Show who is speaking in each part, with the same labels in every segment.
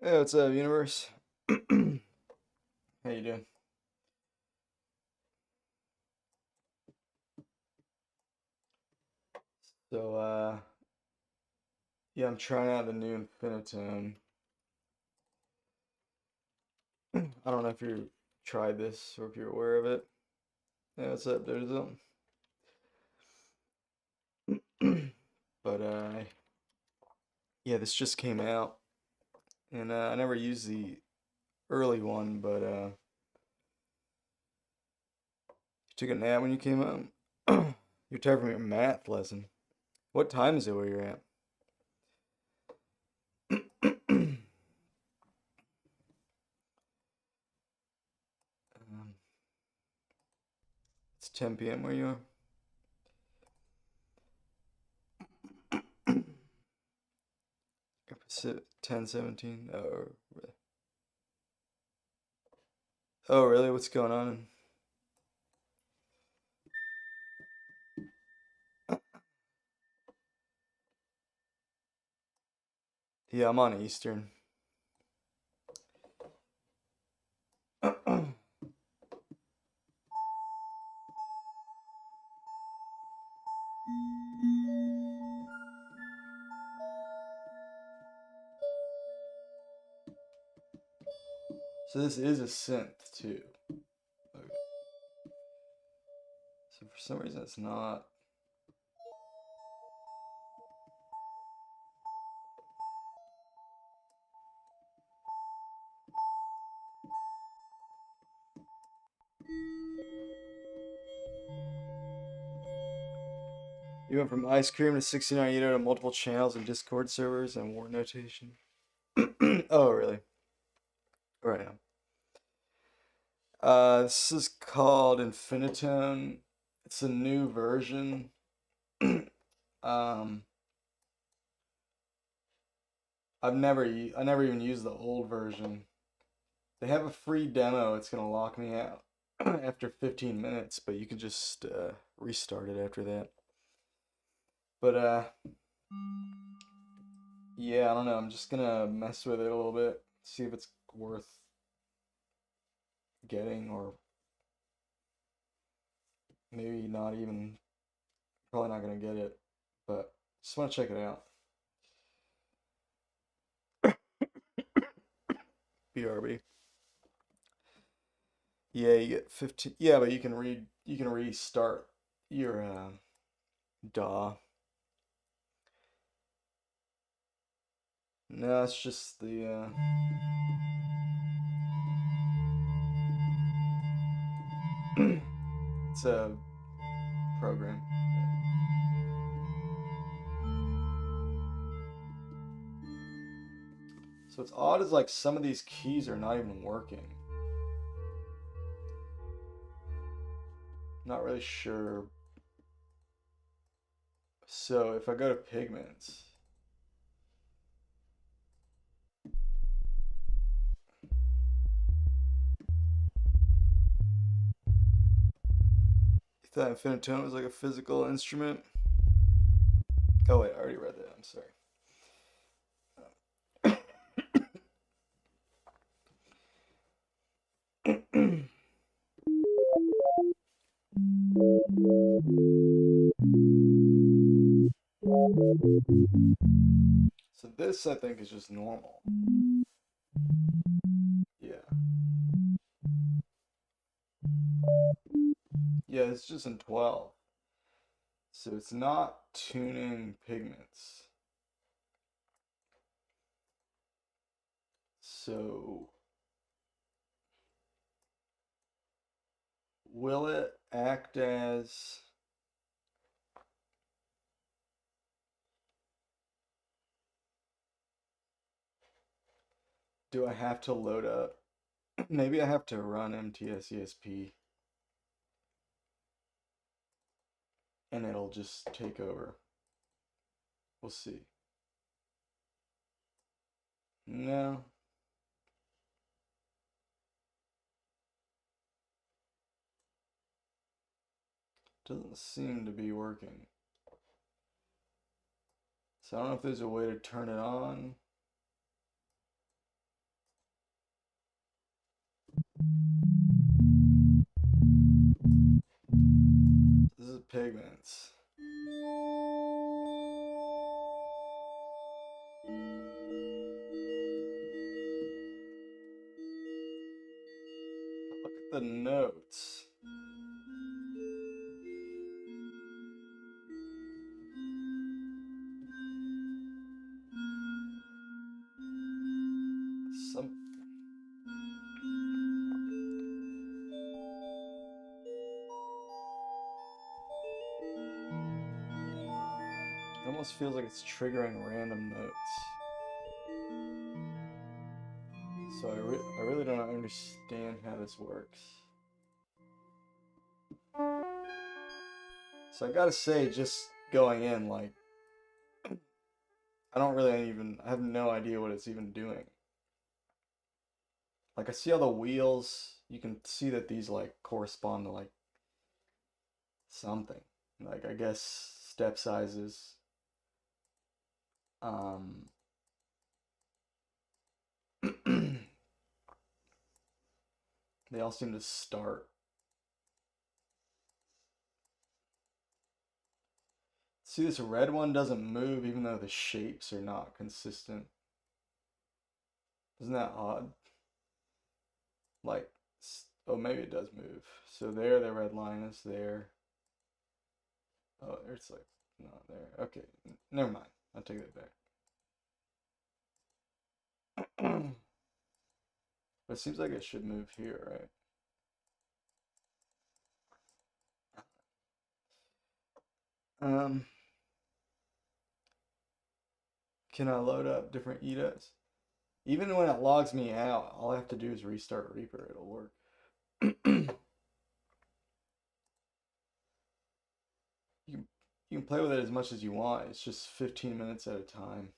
Speaker 1: Hey, what's up, universe? How you doing? So, yeah, I'm trying out the new infinitone. I don't know if you tried this or if you're aware of it. Yeah, what's up? There's But, yeah, this just came out, and I never used the early one, but you took a nap when you came up. You're tired from your math lesson. What time is it where you're at? Um, it's 10 p.m. where you are? Pacific 10:17. Oh, really? What's going on? Yeah, I'm on Eastern. So this is a synth too. Okay. So for some reason it's not. You went from ice cream to 69 Edo to multiple channels and Discord servers and war notation. Oh, really? Right now. This is called Infinitone. It's a new version. um, I never even used the old version. They have a free demo. It's gonna lock me out after 15 minutes, but you can just restart it after that. But yeah, I don't know. I'm just gonna mess with it a little bit, see if it's worth getting, or maybe not even. Probably not gonna get it, but just want to check it out. BRB. Yeah, you get 15. Yeah, but you can read. You can restart your DAW. No, it's just the. It's a program. So what's odd is like some of these keys are not even working. Not really sure. So if I go to pigments, you thought infinitone was like a physical instrument? Oh wait, I already read that. I'm sorry. So this I think is just normal. Yeah. Yeah, it's just in 12. So it's not tuning pigments. So will it act as do I have to load up? Maybe I have to run MTSESP and it'll just take over. We'll see. No. Doesn't seem to be working. So I don't know if there's a way to turn it on. pigments. Look at the notes. It almost feels like it's triggering random notes. So I really don't understand how this works. So I gotta say, just going in, like, I have no idea what it's even doing. Like, I see all the wheels. You can see that these, like, correspond to, like, something. Like, I guess step sizes. They all seem to start. See, this red one doesn't move even though the shapes are not consistent. Isn't that odd? Like, oh, maybe it does move. So there, the red line is there. Oh, it's like, not there. Okay, never mind. I'll take that back. But it seems like it should move here, right? Can I load up different EDAs? Even when it logs me out, all I have to do is restart Reaper. It'll work. You can play with it as much as you want. It's just 15 minutes at a time.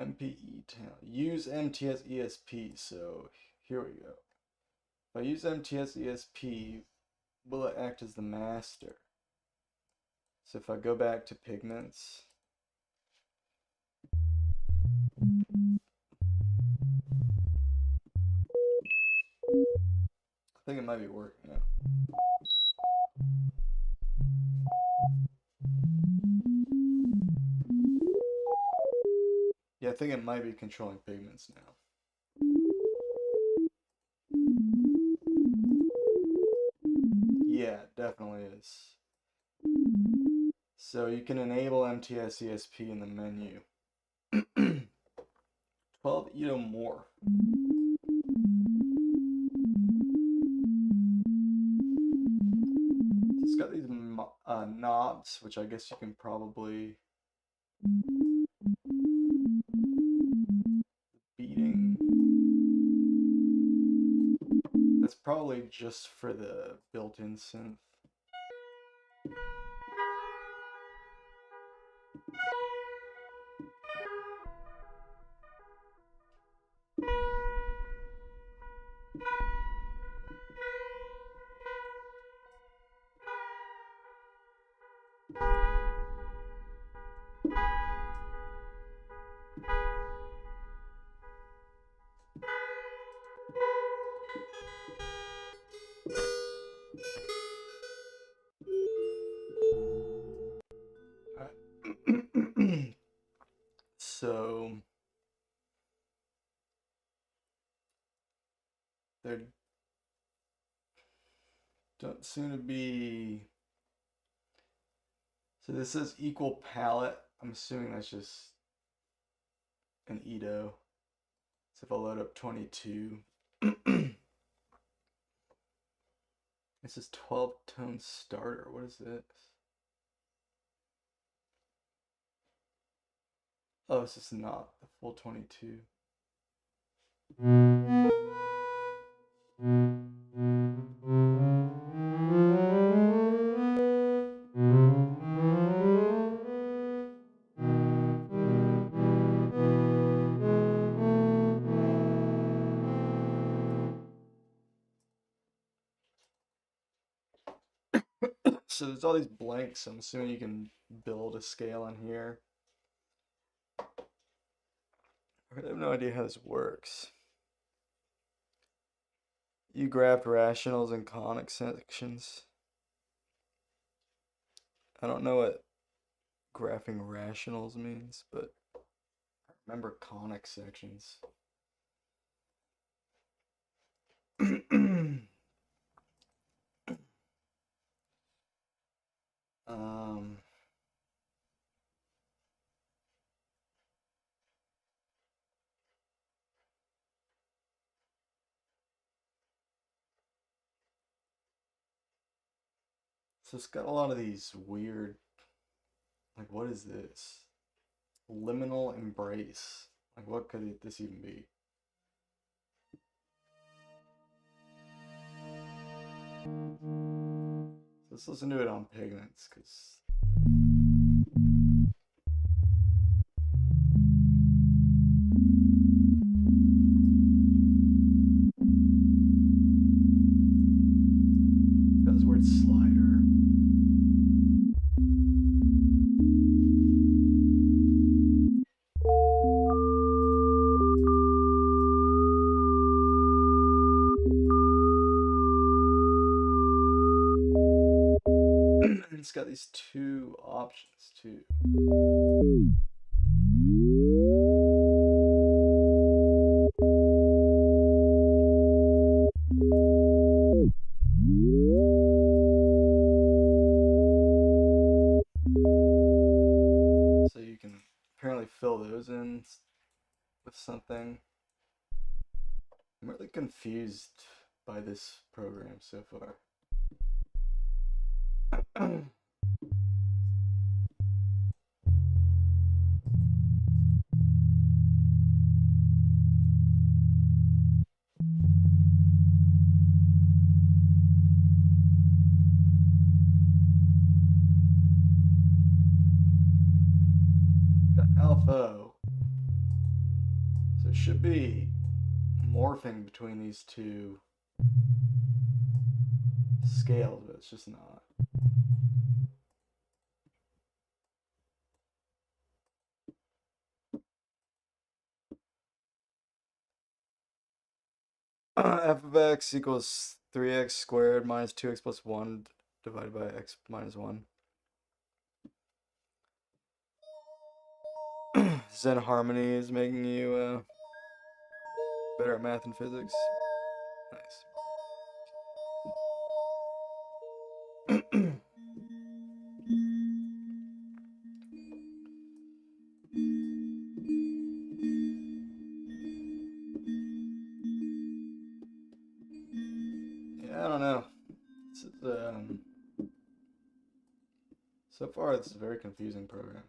Speaker 1: MPE town. Use MTS ESP. So here we go. If I use MTS ESP, will it act as the master? So if I go back to pigments, I think it might be working now. Yeah, I think it might be controlling pigments now. Yeah, it definitely is. So you can enable MTS ESP in the menu. 12 edomorph. It's got these knobs, which I guess you can probably beating. That's probably just for the built-in synth. So there don't seem to be. So this says equal palette. I'm assuming that's just an Edo. So if I load up 22, this is 12 tone starter. What is this? Oh, this is not the full 22. So there's all these blanks. I'm assuming you can build a scale in here. I really have no idea how this works. You graphed rationals and conic sections. I don't know what graphing rationals means, but I remember conic sections. um, so it's got a lot of these weird, like, what is this? Liminal embrace. Like, what could this even be? So let's listen to it on pigments, because got this weird slider. And it's got these two options too. So you can apparently fill those in with something. I'm really confused by this program so far. Got alpha. So it should be morphing between these two scales, but it's just not. F of x equals 3x squared minus 2x plus 1 divided by x minus 1. Zen harmony is making you better at math and physics. Nice. Yeah, I don't know. This is, so far, it's a very confusing program.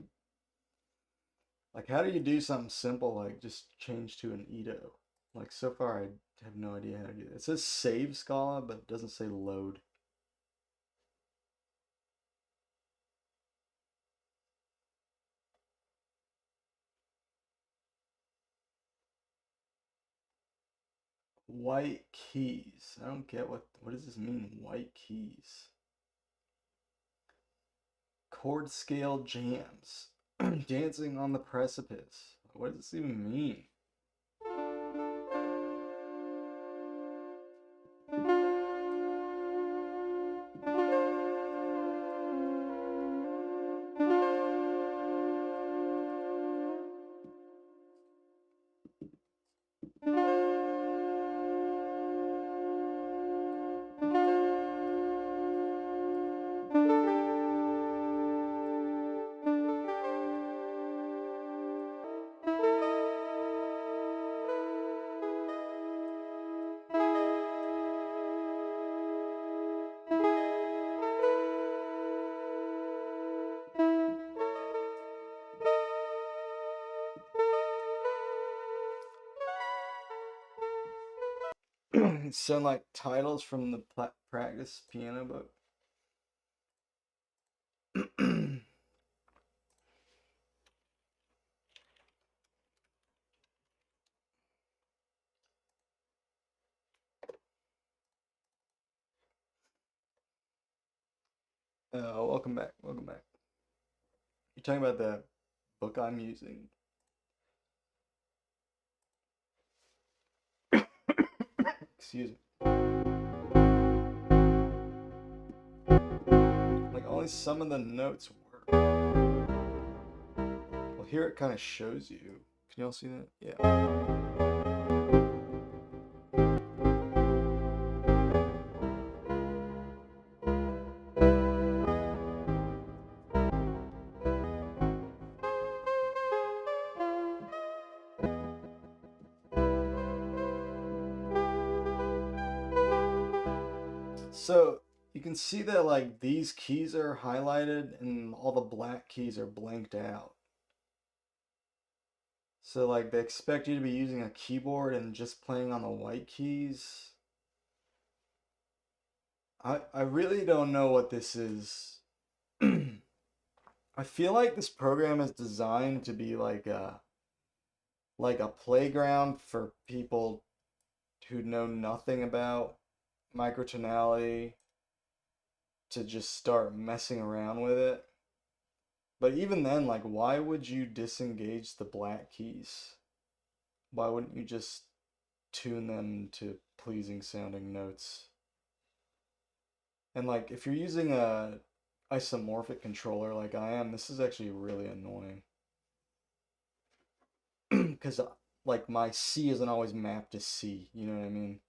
Speaker 1: Like, how do you do something simple like just change to an Edo? Like, so far, I have no idea how to do that. It says save Scala, but it doesn't say load. White keys. I don't get what does this mean, white keys? Chord scale jams. Dancing on the precipice. What does this even mean? Sound like titles from the practice piano book. Welcome back. Welcome back. You're talking about the book I'm using. Excuse me. Like only some of the notes work. Well, here it kind of shows you. Can y'all see that? Yeah. So you can see that like these keys are highlighted and all the black keys are blanked out. So like they expect you to be using a keyboard and just playing on the white keys. I really don't know what this is. I feel like this program is designed to be like a playground for people who know nothing about microtonality to just start messing around with it. But even then, like, why would you disengage the black keys? Why wouldn't you just tune them to pleasing sounding notes? And like, if you're using a isomorphic controller like I am, this is actually really annoying. Because like my C isn't always mapped to C, you know what I mean?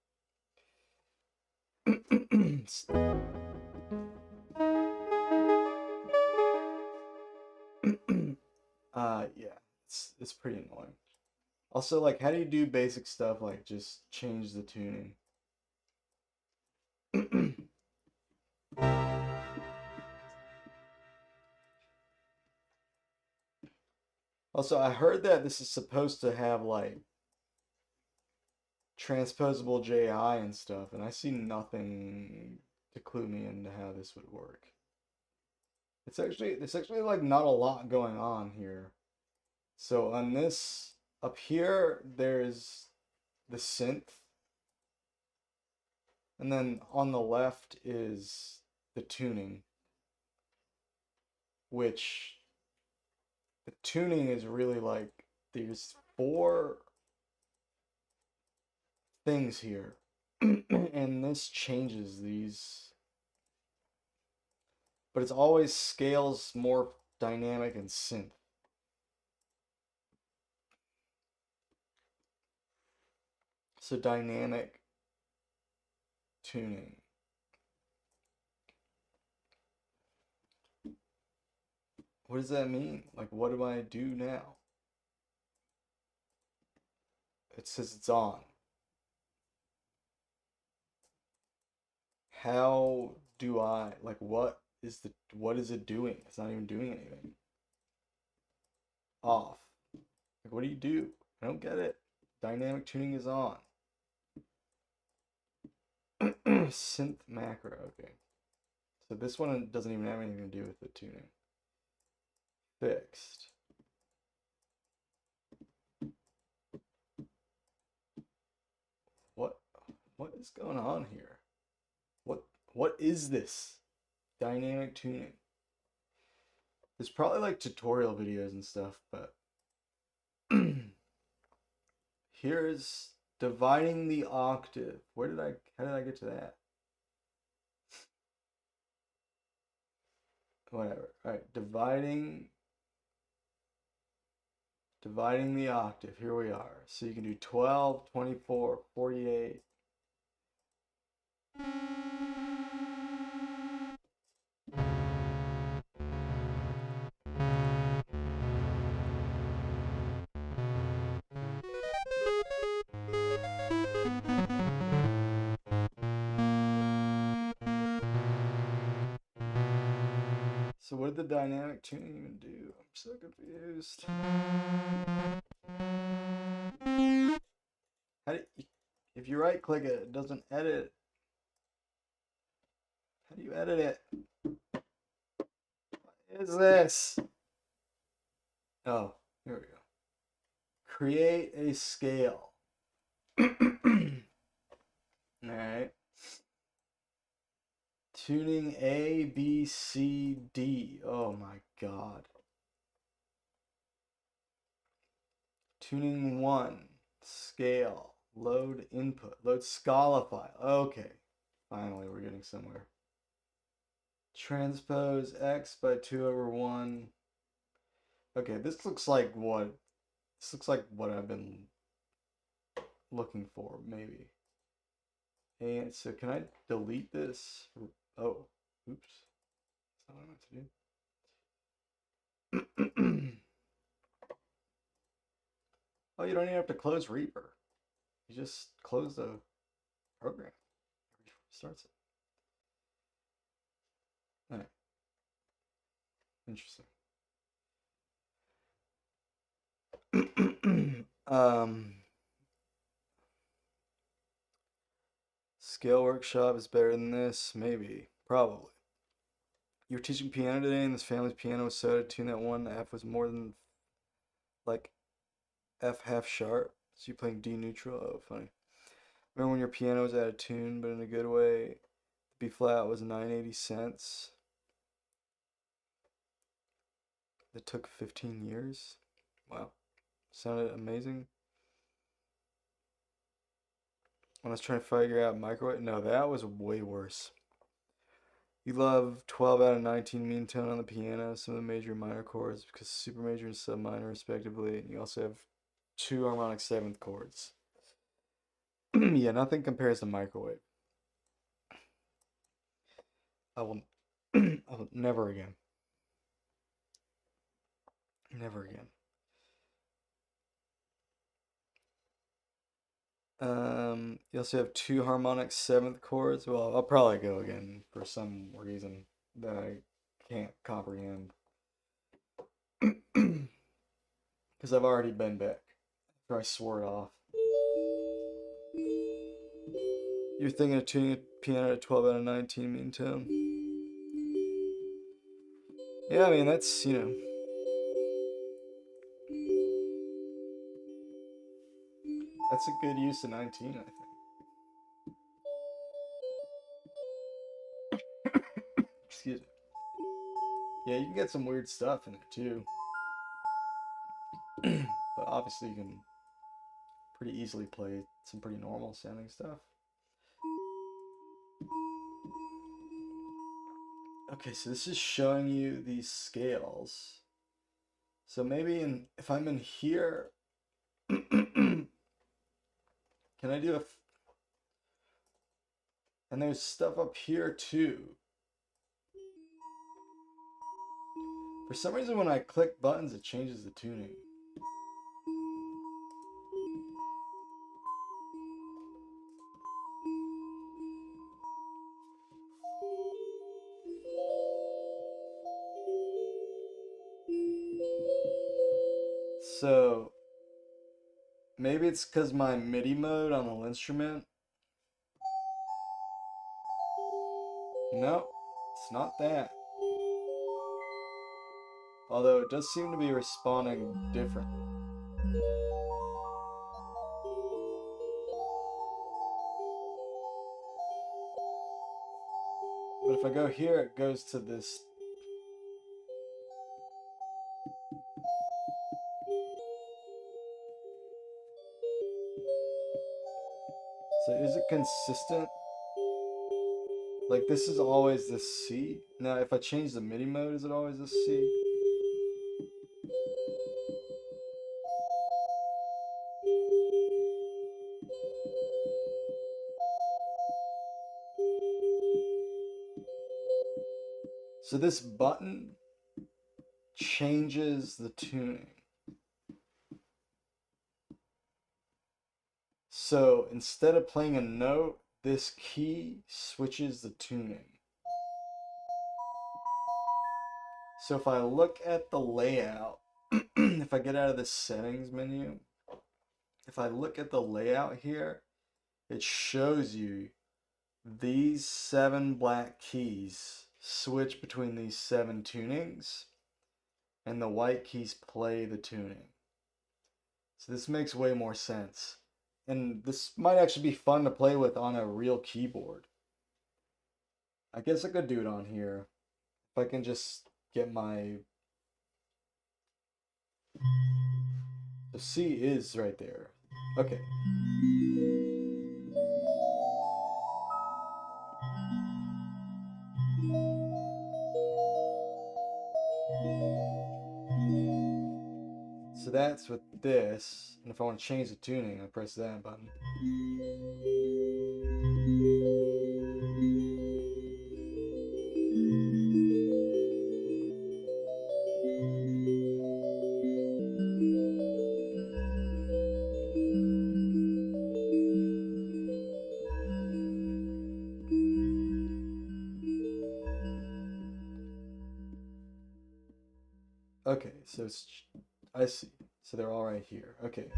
Speaker 1: Yeah, it's pretty annoying. Also, like, how do you do basic stuff like just change the tuning? Also, I heard that this is supposed to have like transposable JI and stuff, and I see nothing to clue me into how this would work. It's actually like not a lot going on here. So on this up here, there's the synth, and then on the left is the tuning, which the tuning is really like there's 4 things here, and this changes these, but it's always scales more dynamic and synth. So dynamic tuning. What does that mean? Like, what do I do now? It says it's on. How do I, like, what is it doing? It's not even doing anything. Off. Like, what do you do? I don't get it. Dynamic tuning is on. Synth macro, okay. So this one doesn't even have anything to do with the tuning. Fixed. What is going on here? What is this? Dynamic tuning. There's probably like tutorial videos and stuff, but here's dividing the octave. How did I get to that? Whatever. Alright, dividing the octave. Here we are. So you can do 12, 24, 48. So what did the dynamic tuning even do? I'm so confused. If you right click it, it doesn't edit. How do you edit it? What is this? Oh, here we go. Create a scale. Alright. Tuning A, B, C, D. Oh my god. Tuning 1. Scale. Load input. Load Scala file. Okay. Finally, we're getting somewhere. Transpose x by 2 over 1. Okay, this looks like what? This looks like what I've been looking for, maybe. And so can I delete this? Oh, oops. That's not what I meant to do. Oh, you don't even have to close Reaper. You just close the program before it starts it. Alright. Interesting. Scale workshop is better than this, maybe, probably. You were teaching piano today, and this family's piano was so out of tune that one F was more than like F half sharp. So you're playing D neutral. Oh, funny. Remember when your piano was out of tune, but in a good way? B flat was 980 cents. It took 15 years. Wow, sounded amazing. When I was trying to figure out microwave, no, that was way worse. You love 12 out of 19 mean tone on the piano, some of the major and minor chords, because super major and sub minor respectively, and you also have 2 harmonic 7th chords. Yeah, nothing compares to microwave. I will never again. Never again. You also have 2 harmonic 7th chords. Well, I'll probably go again for some reason that I can't comprehend. Because I've already been back after I swore it off. You're thinking of tuning a piano at 12 out of 19 mean tone? Yeah, I mean, that's, you know. That's a good use of 19, I think. Excuse me. Yeah, you can get some weird stuff in there too. But obviously you can pretty easily play some pretty normal sounding stuff. Okay, so this is showing you these scales. So maybe if I'm in here, can I do and there's stuff up here too. For some reason when I click buttons it changes the tuning. So maybe it's because my MIDI mode on the linnstrument. No, it's not that. Although it does seem to be responding differently. But if I go here, it goes to this. So is it consistent? Like this is always this C. Now if I change the MIDI mode, is it always this C? So this button changes the tuning. So instead of playing a note, this key switches the tuning. So if I look at the layout, if I get out of the settings menu, if I look at the layout here, it shows you these 7 black keys switch between these 7 tunings, and the white keys play the tuning. So this makes way more sense. And this might actually be fun to play with on a real keyboard. I guess I could do it on here. If I can just get my... The C is right there. Okay. flats with this, and if I want to change the tuning, I press that button. Okay, so it's, I see. So they're all right here. Okay.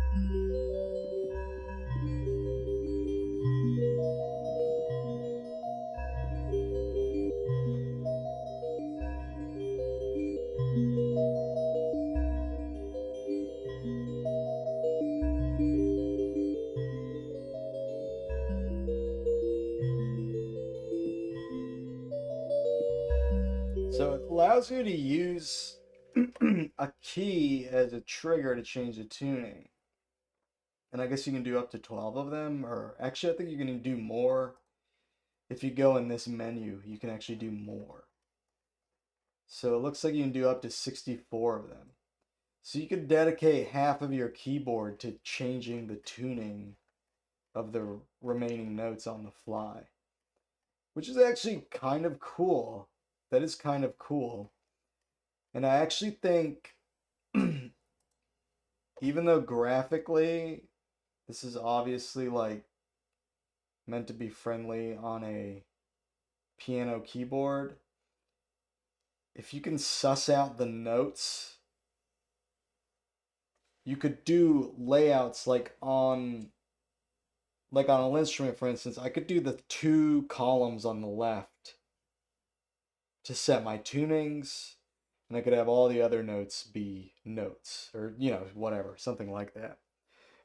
Speaker 1: So it allows you to use a key as a trigger to change the tuning. And I guess you can do up to 12 of them, or actually I think you can do more. If you go in this menu, you can actually do more. So it looks like you can do up to 64 of them. So you could dedicate half of your keyboard to changing the tuning of the remaining notes on the fly, which is actually kind of cool. That is kind of cool. And I actually think, even though graphically, this is obviously like meant to be friendly on a piano keyboard, if you can suss out the notes, you could do layouts like on a linnstrument, for instance. I could do the 2 columns on the left to set my tunings, and I could have all the other notes be notes, or whatever, something like that.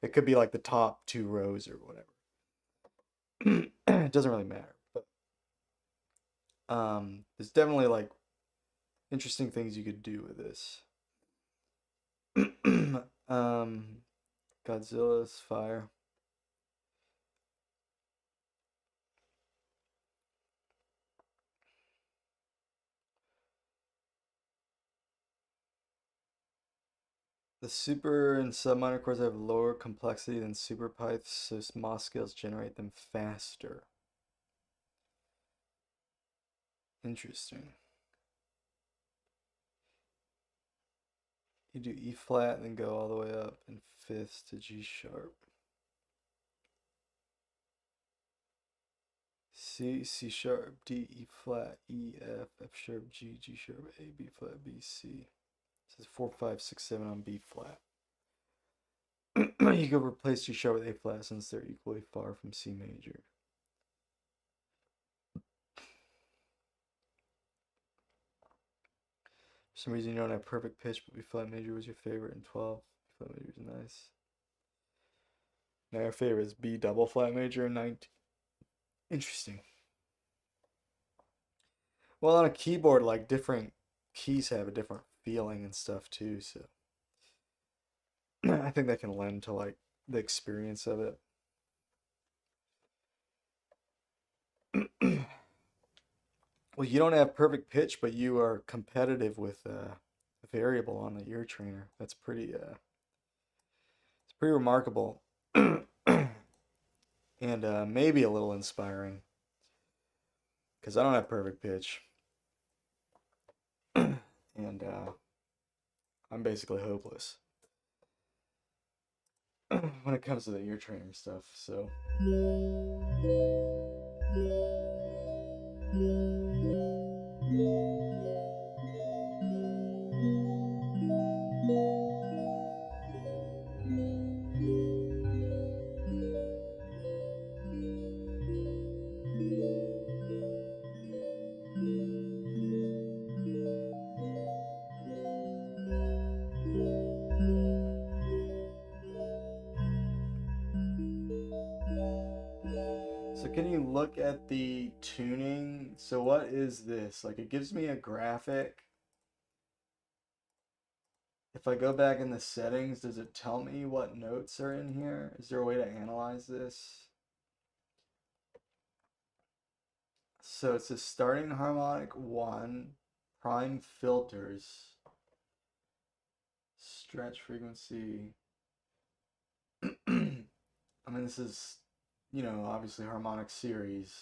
Speaker 1: It could be like the top 2 rows or whatever. It doesn't really matter, but there's definitely like interesting things you could do with this. Godzilla's fire. The super and subminor chords have lower complexity than super pipes, so MOS scales generate them faster. Interesting. You do E flat and then go all the way up in fifths to G sharp. C, C sharp, D, E flat, E, F, F sharp, G, G sharp, A, B flat, B, C. It says 4, 5, 6, 7 on B flat. You could replace G sharp with A flat since they're equally far from C major. For some reason you don't have perfect pitch, but B flat major was your favorite in 12. B flat major is nice. Now your favorite is B double flat major in 19. Interesting. Well, on a keyboard, like, different keys have a different feeling and stuff too, so I think that can lend to like the experience of it. Well, you don't have perfect pitch, but you are competitive with a variable on the ear trainer. That's pretty it's pretty remarkable. And maybe a little inspiring, because I don't have perfect pitch. And I'm basically hopeless when it comes to the ear trainer stuff, so. So can you look at the tuning? So what is this? Like, it gives me a graphic. If I go back in the settings, does it tell me what notes are in here? Is there a way to analyze this? So it says starting harmonic 1, prime filters. Stretch frequency. I mean, this is, you know, obviously harmonic series.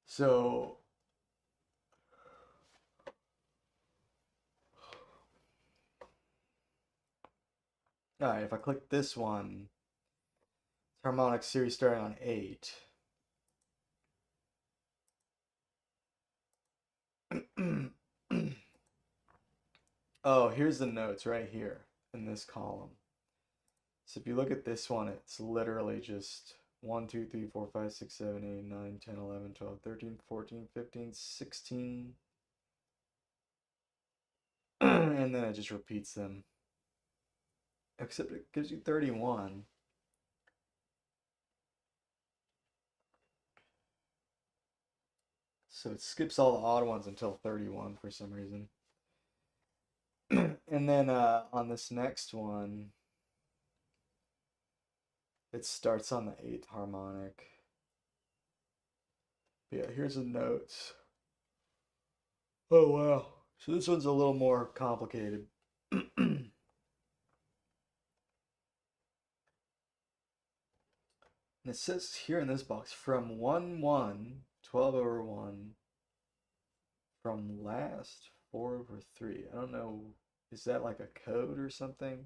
Speaker 1: So, all right, if I click this one, it's harmonic series starting on 8. Oh, here's the notes right here in this column. So if you look at this one, it's literally just 1, 2, 3, 4, 5, 6, 7, 8, 9, 10, 11, 12, 13, 14, 15, 16. And then it just repeats them. Except it gives you 31. So it skips all the odd ones until 31 for some reason. And then on this next one, it starts on the 8th harmonic. But yeah, here's the notes. Oh wow. So this one's a little more complicated. And it says here in this box, from 1, 12 over 1, from last 4 over 3. I don't know, is that like a code or something?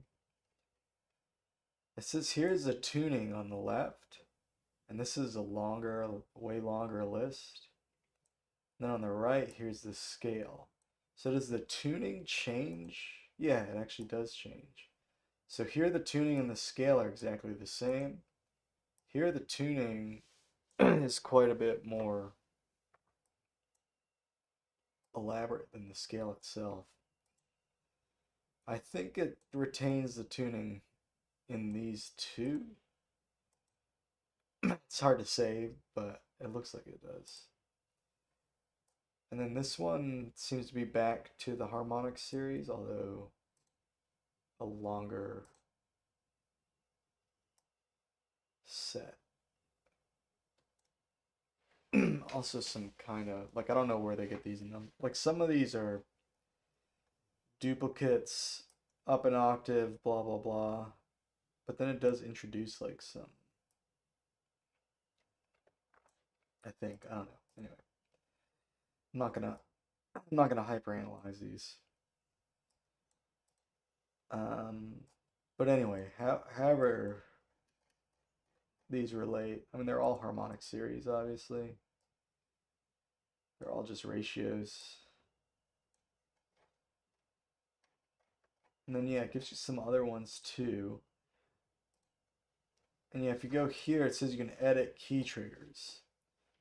Speaker 1: It says here's the tuning on the left, and this is a longer, way longer list. And then on the right, here's the scale. So does the tuning change? Yeah, it actually does change. So here the tuning and the scale are exactly the same. Here the tuning is quite a bit more elaborate than the scale itself. I think it retains the tuning in these two. It's hard to say, but it looks like it does. And then this one seems to be back to the harmonic series, although a longer set. Also some kind of, like, I don't know where they get these numbers. Like, some of these are duplicates, up an octave, blah, blah, blah. But then it does introduce, like, some, I think, I don't know. Anyway, I'm not gonna hyperanalyze these. But anyway, however these relate, I mean, they're all harmonic series, obviously. They're all just ratios. And then, yeah, it gives you some other ones too. And yeah, if you go here, it says you can edit key triggers.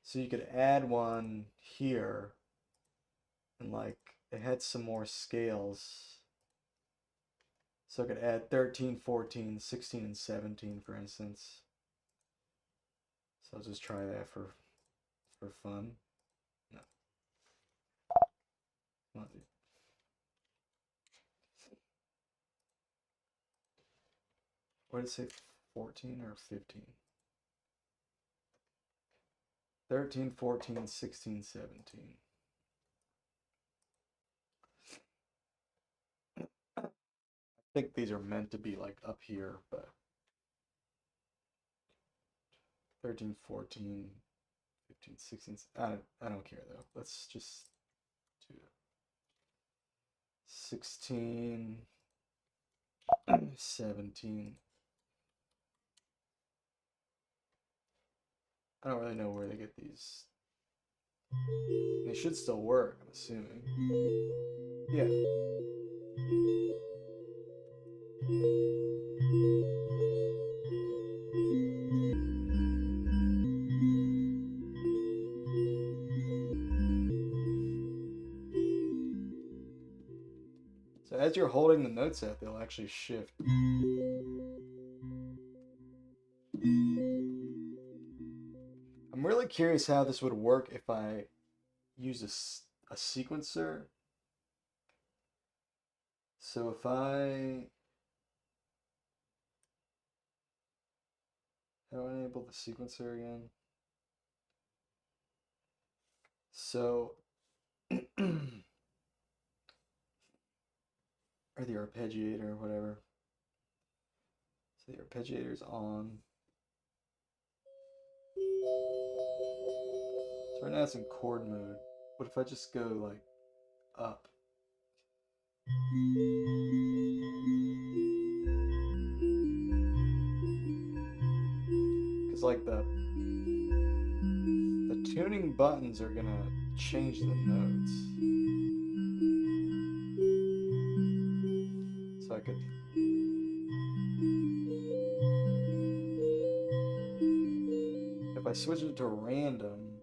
Speaker 1: So you could add one here, and like, it had some more scales. So I could add 13, 14, 16, and 17, for instance. So I'll just try that for fun. No. Come on, dude. What did it say? 14 or 15? 13, 14, 16, 17. I think these are meant to be like up here, but 13, 14, 15, 16. I don't care though. Let's just do 16, 17. I don't really know where they get these. They should still work, I'm assuming. Yeah. So as you're holding the notes out, they'll actually shift. I'm really curious how this would work if I use a sequencer. So if I, how do I enable the sequencer again? So or the arpeggiator or whatever. So the arpeggiator's on. So right now it's in chord mode. What if I just go like up? Because like the tuning buttons are gonna change the notes. So I could if I switch it to random,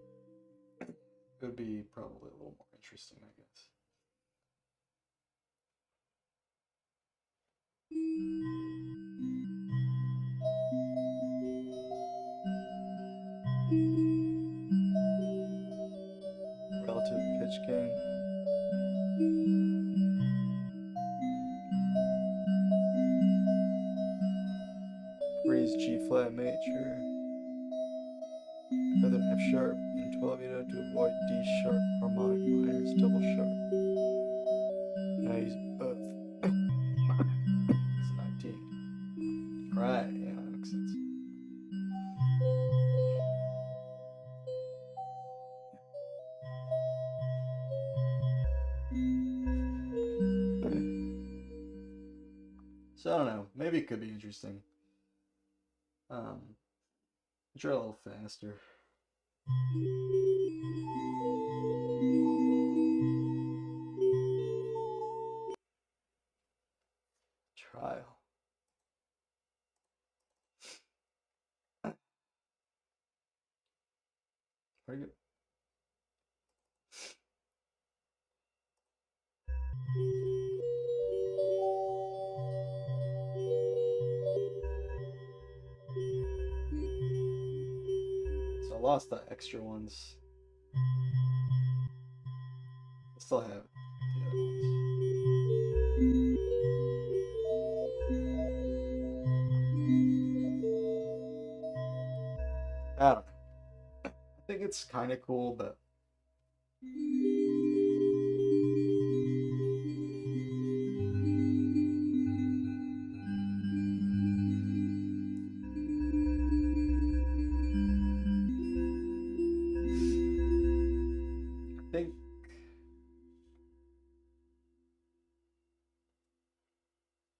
Speaker 1: it would be probably a little more interesting, I guess. Relative pitch gain. Freeze G flat major. Rather than F sharp and 12 you have to avoid D sharp harmonic minors double sharp. Now I use both. It's 19. Right, yeah, that makes sense. So I don't know. Maybe it could be interesting. Try a little faster. Trial. Pretty good. So I lost the extra ones. I still have the other ones. I don't know. I think it's kind of cool, but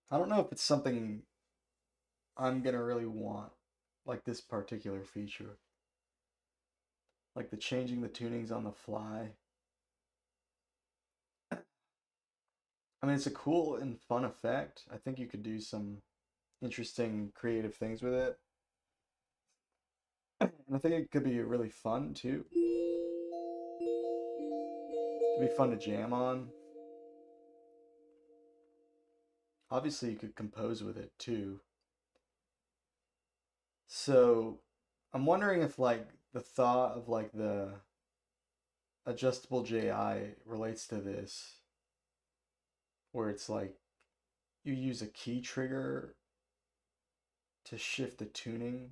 Speaker 1: I don't know if it's something I'm gonna really want, like this particular feature. Like the changing the tunings on the fly. I mean, it's a cool and fun effect. I think you could do some interesting creative things with it. And I think it could be really fun too. It'd be fun to jam on. Obviously, you could compose with it too. So, I'm wondering if like the thought of like the adjustable JI relates to this, where it's like you use a key trigger to shift the tuning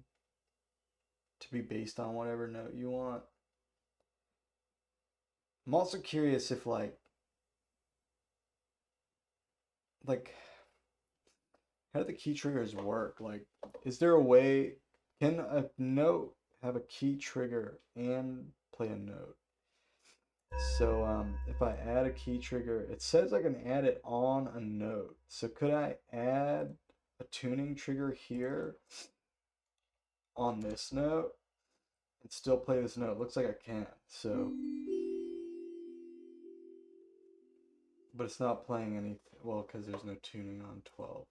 Speaker 1: to be based on whatever note you want. I'm also curious if like how do the key triggers work? Like, is there a way, can a note have a key trigger and play a note? So if I add a key trigger, it says I can add it on a note. So could I add a tuning trigger here on this note and still play this note? Looks like I can. So, but it's not playing anything. Well, because there's no tuning on 12.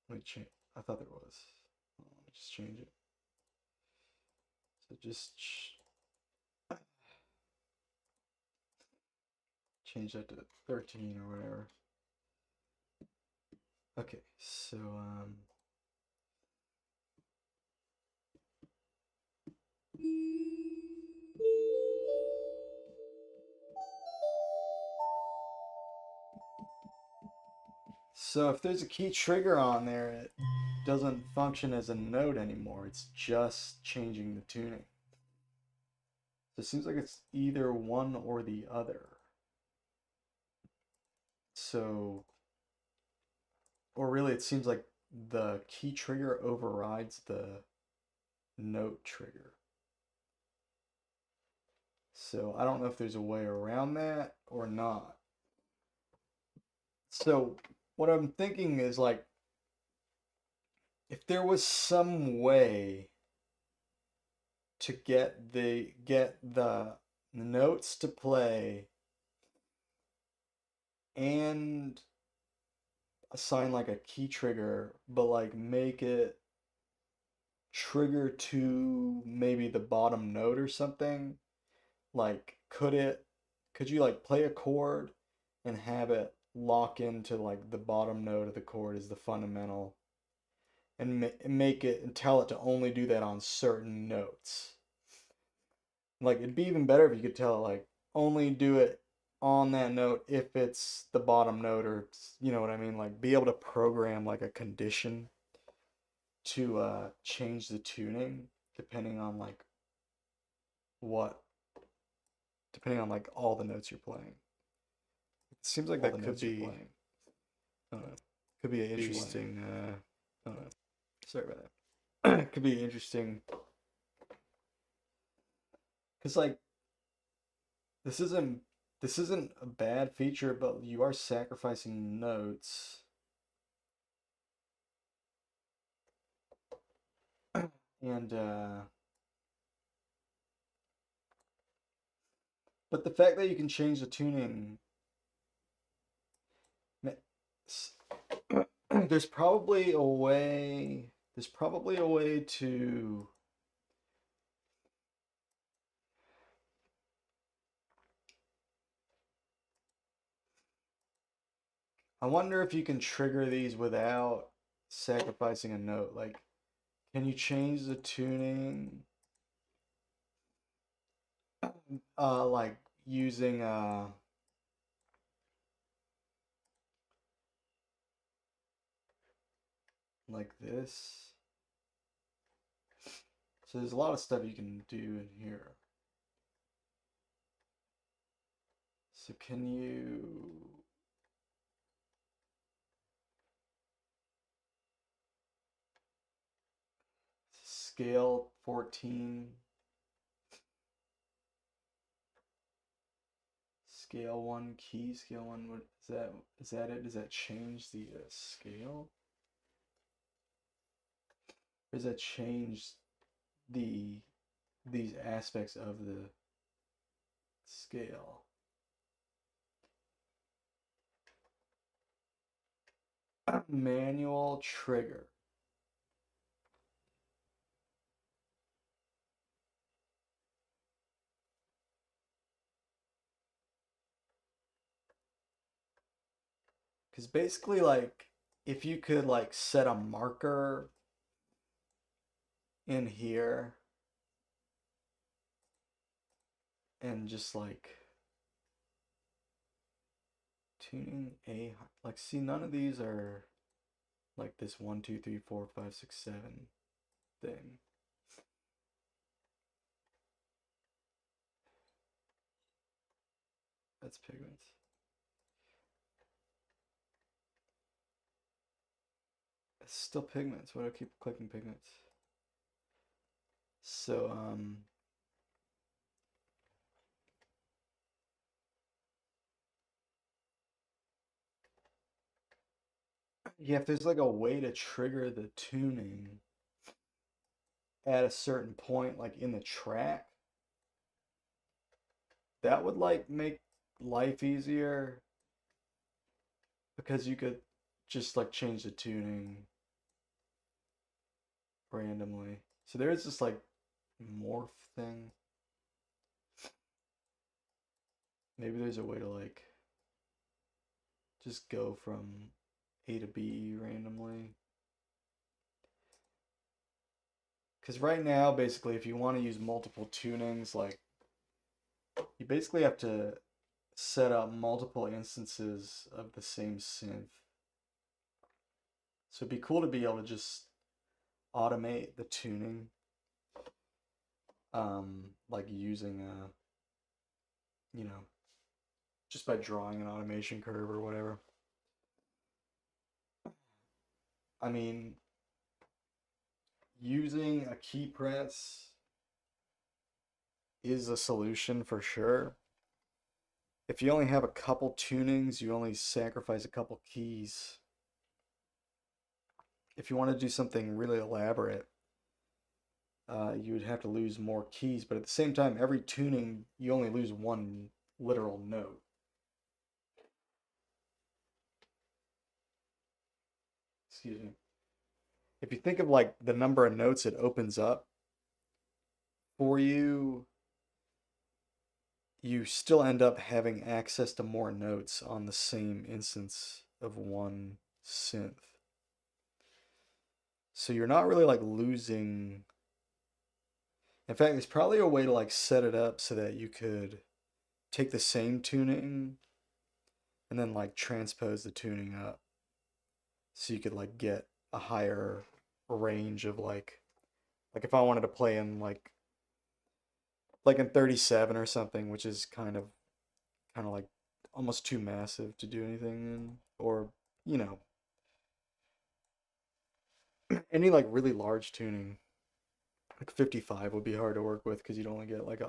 Speaker 1: Let me change. I thought there was. Let me just change it. So just change that to 13 or whatever. Okay, so if there's a key trigger on there, it doesn't function as a note anymore. It's just changing the tuning. So it seems like it's either one or the other. So, or really it seems like the key trigger overrides the note trigger. So I don't know if there's a way around that or not. So what I'm thinking is like, if there was some way to get the notes to play and assign like a key trigger, but like make it trigger to maybe the bottom note or something, like could you like play a chord and have it lock into like the bottom note of the chord as the fundamental, and make it and tell it to only do that on certain notes. Like it'd be even better if you could tell it like only do it on that note if it's the bottom note, or you know what I mean, like be able to program like a condition to change the tuning depending on like what depending on like all the notes you're playing. It seems like that could be I don't know, could be an interesting I don't know. Sorry about that. It could be interesting because like this isn't this isn't a bad feature, but you are sacrificing notes. And but the fact that you can change the tuning, there's probably a way to I wonder if you can trigger these without sacrificing a note. Like, can you change the tuning like using like this? So there's a lot of stuff you can do in here. So can you scale 14, scale 1 key, scale 1, what is that it? Does that change the scale? Or does that change these aspects of the scale? Manual trigger. Because basically, like, if you could, like, set a marker in here and just, like, tuning A, like, see, none of these are, like, this 1, 2, 3, 4, 5, 6, 7 thing. That's pigments. It's still pigments. Why do I keep clicking pigments? So, yeah, if there's like a way to trigger the tuning at a certain point, like in the track, that would like make life easier because you could just like change the tuning randomly. So there is this like morph thing. Maybe there's a way to like just go from A to B randomly. Because right now, basically, if you want to use multiple tunings, like you basically have to set up multiple instances of the same synth. So it'd be cool to be able to just automate the tuning, like using you know, just by drawing an automation curve or whatever. I mean, using a key press is a solution for sure. If you only have a couple tunings, you only sacrifice a couple keys. If you want to do something really elaborate, you would have to lose more keys, but at the same time, every tuning, you only lose one literal note. Excuse me. If you think of like the number of notes it opens up for you, you still end up having access to more notes on the same instance of one synth. So you're not really like losing. In fact, there's probably a way to like set it up so that you could take the same tuning and then like transpose the tuning up. So you could like get a higher range of like if I wanted to play in like in 37 or something, which is kind of like almost too massive to do anything in, or you know, any like really large tuning, like 55 would be hard to work with because you'd only get like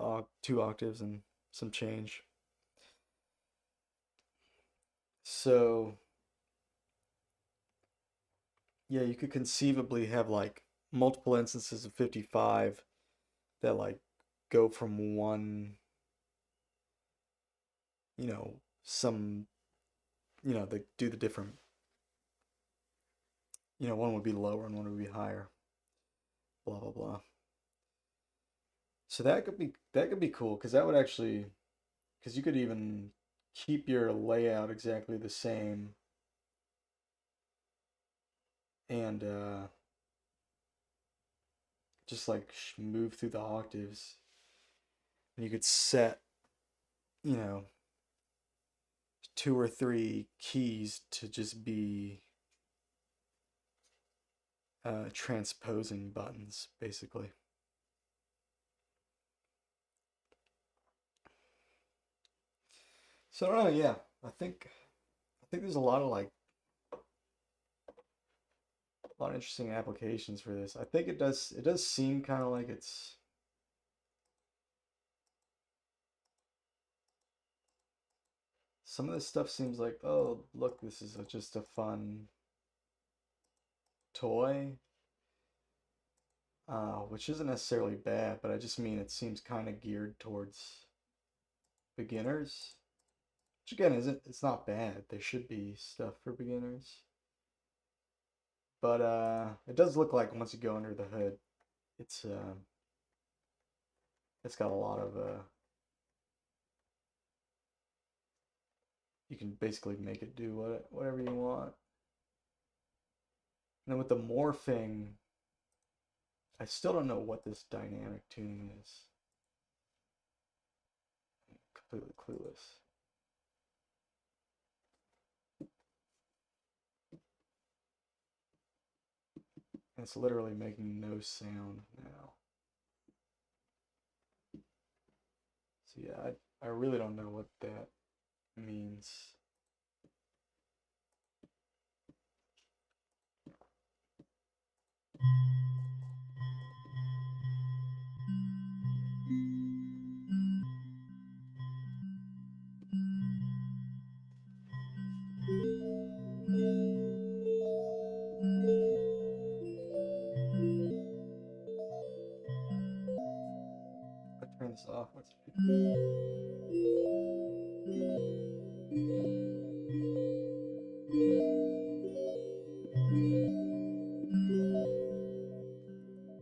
Speaker 1: two octaves and some change. So yeah, you could conceivably have like multiple instances of 55 that like go from one, you know, some, you know, they do the different, you know, one would be lower and one would be higher, blah blah blah. So that could be cool because that would actually, because you could even keep your layout exactly the same and just like move through the octaves, and you could set, you know, two or three keys to just be transposing buttons, basically. So I don't know, yeah, I think there's a lot of like a lot of interesting applications for this. I think it does seem kind of like it's some of this stuff seems like, oh, look, this is just a fun toy, which isn't necessarily bad, but I just mean it seems kind of geared towards beginners, which again isn't, it's not bad. There should be stuff for beginners, but it does look like once you go under the hood, it's it's got a lot of you can basically make it do whatever you want. And then with the morphing, I still don't know what this dynamic tuning is. I'm completely clueless. And it's literally making no sound now. So yeah, I really don't know what that means. I turn this off. What's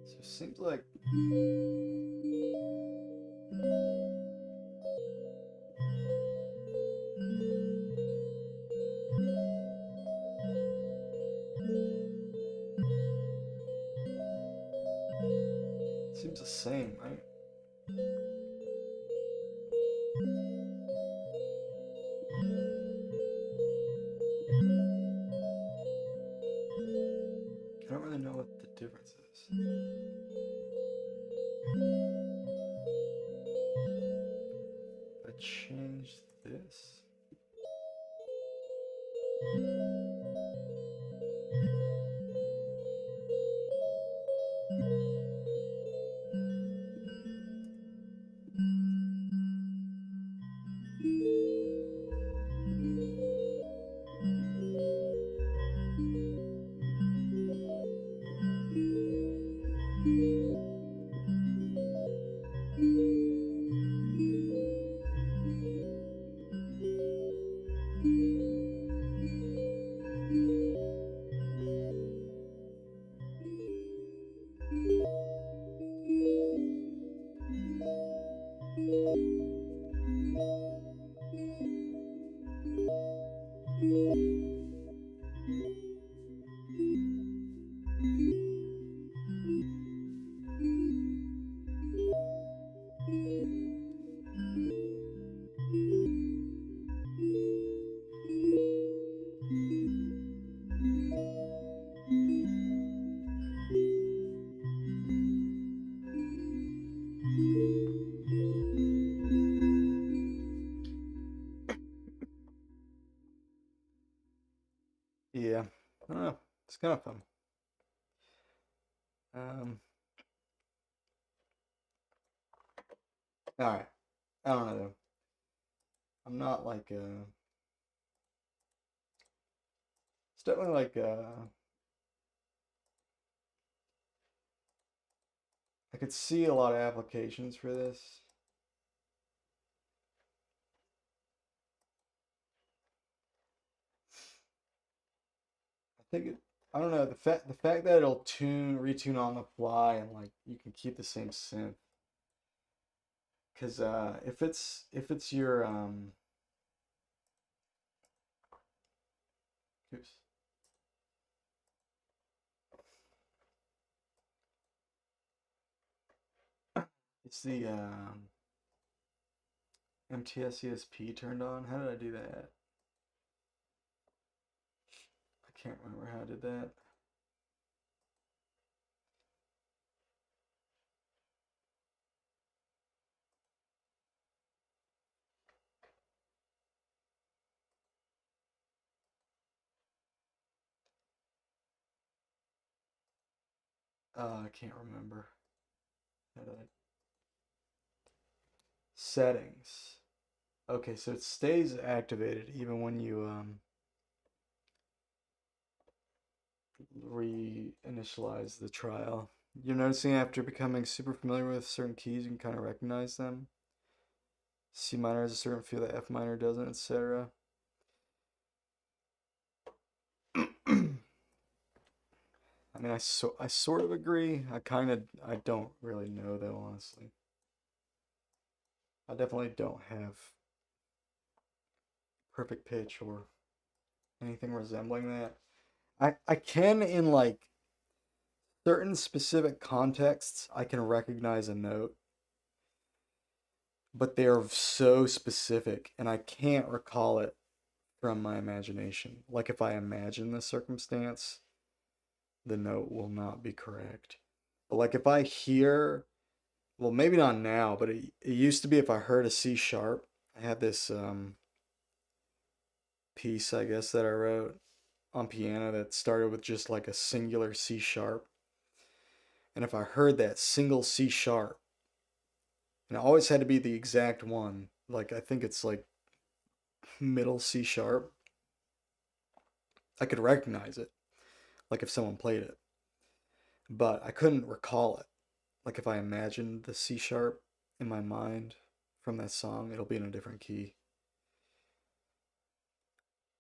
Speaker 1: so it seems like seems the same, right? I don't really know what the difference is. If I change this. I don't know. It's kind of fun. Um, all right. I don't know though. I'm not like it's definitely like I could see a lot of applications for this. I think it, I don't know, the fact that it'll retune on the fly and like you can keep the same synth. Cause if it's your oops. It's the MTS ESP turned on. How did I do that? I can't remember how I did that. I can't remember. How did I... Settings. Okay, so it stays activated even when you reinitialize the trial. You're noticing after becoming super familiar with certain keys, you can kind of recognize them. C minor has a certain feel that F minor doesn't, etc. I mean, I sort of agree. I don't really know though, honestly. I definitely don't have perfect pitch or anything resembling that. I can in like certain specific contexts, I can recognize a note, but they are so specific and I can't recall it from my imagination. Like if I imagine the circumstance, the note will not be correct. But like if I hear, well, maybe not now, but it used to be if I heard a C sharp, I had this piece, I guess, that I wrote on piano that started with just like a singular C sharp. And if I heard that single C sharp, and it always had to be the exact one, like I think it's like middle C sharp, I could recognize it, like if someone played it. But I couldn't recall it. Like if I imagined the C sharp in my mind from that song, it'll be in a different key.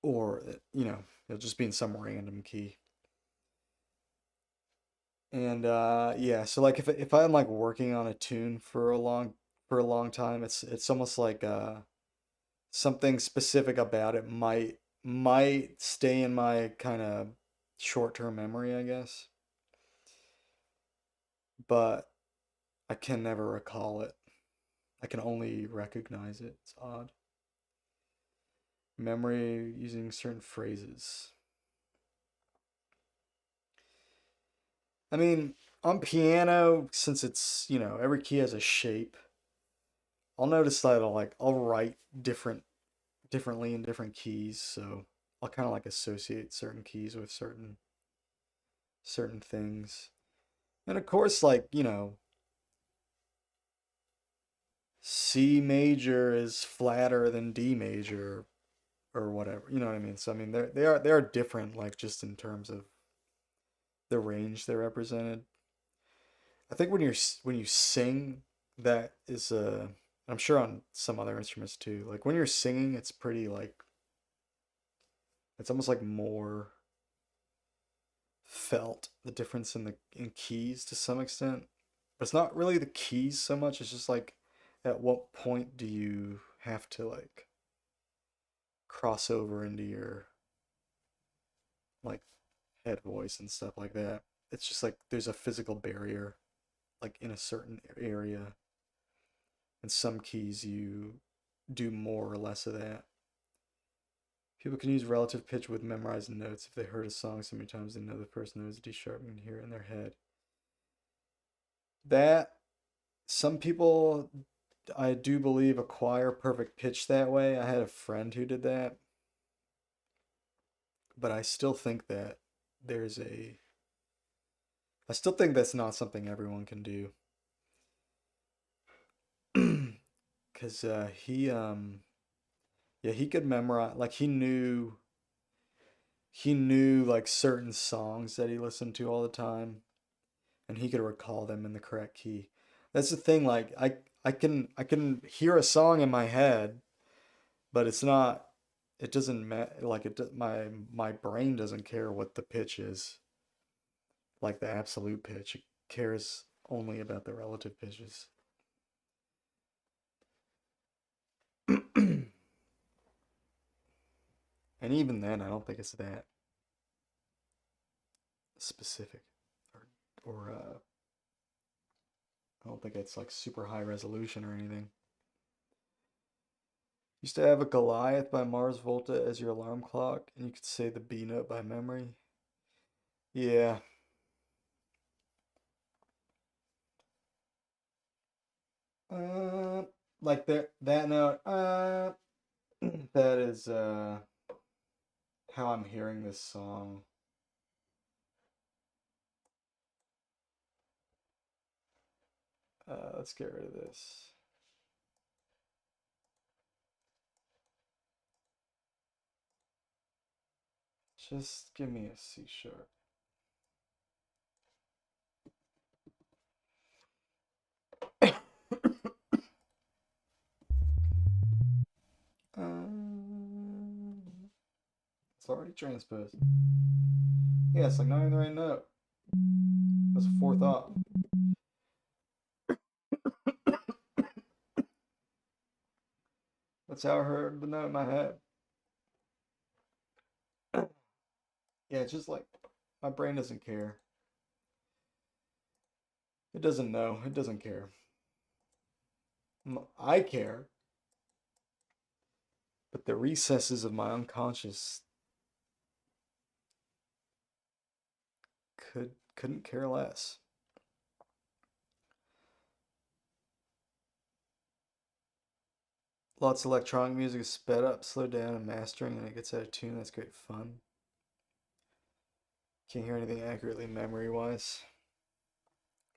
Speaker 1: Or, it'll just be in some random key. And yeah, so like if I'm like working on a tune for a long time, it's almost like something specific about it might stay in my kind of short-term memory, I guess. But I can never recall it. I can only recognize it. It's odd. Memory using certain phrases. I mean, on piano, since it's, every key has a shape, I'll notice that I'll write differently in different keys, so I'll kind of like associate certain keys with certain things. And of course, like, C major is flatter than D major or whatever. You know what I mean? So I mean they are different like just in terms of the range they're represented. I think when you sing that is I'm sure on some other instruments too. Like when you're singing it's pretty like it's almost like more felt the difference in keys to some extent. But it's not really the keys so much, it's just like at what point do you have to like cross over into your like head voice and stuff like that. It's just like there's a physical barrier like in a certain area. And some keys you do more or less of that. People can use relative pitch with memorized notes. If they heard a song so many times they know the first note is D sharp and can hear it in their head. That some people I do believe acquire perfect pitch that way. I had a friend who did that. But I still think that there's a I still think that's not something everyone can do. Cause he could memorize, like he knew like certain songs that he listened to all the time, and he could recall them in the correct key. That's the thing, like I can hear a song in my head, but it's not it doesn't like my brain doesn't care what the pitch is, like the absolute pitch. It cares only about the relative pitches. And even then, I don't think it's that specific, or I don't think it's like super high resolution or anything. Used to have a Goliath by Mars Volta as your alarm clock, and you could say the B note by memory. Yeah. Uh, like that note. That is how I'm hearing this song. Let's get rid of this. Just give me a C sharp. It's already transposed. Yeah, it's like not even the right note. That's a fourth off. That's how I heard the note in my head. Yeah, it's just like my brain doesn't care. It doesn't know. It doesn't care. I care, but the recesses of my unconscious couldn't care less. Lots of electronic music is sped up, slowed down, and mastering, and it gets out of tune. That's great fun. Can't hear anything accurately memory wise.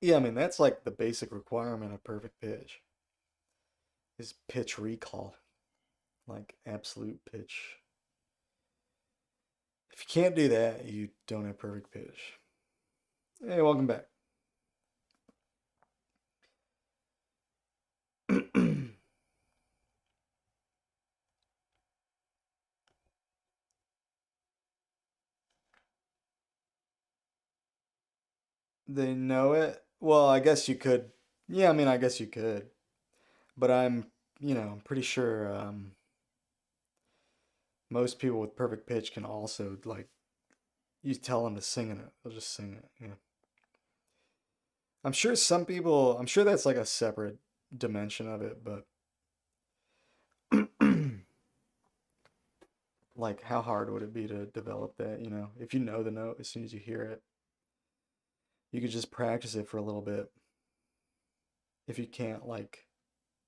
Speaker 1: Yeah, I mean that's like the basic requirement of perfect pitch is pitch recall, like absolute pitch. If you can't do that, you don't have perfect pitch. Hey, welcome back. They know it. Well, I guess you could. Yeah, I mean, I guess you could. But I'm pretty sure most people with perfect pitch can also like you tell them to sing in it, they'll just sing it. Yeah. I'm sure some people. I'm sure that's like a separate dimension of it, but like how hard would it be to develop that? If you know the note as soon as you hear it, you could just practice it for a little bit. If you can't like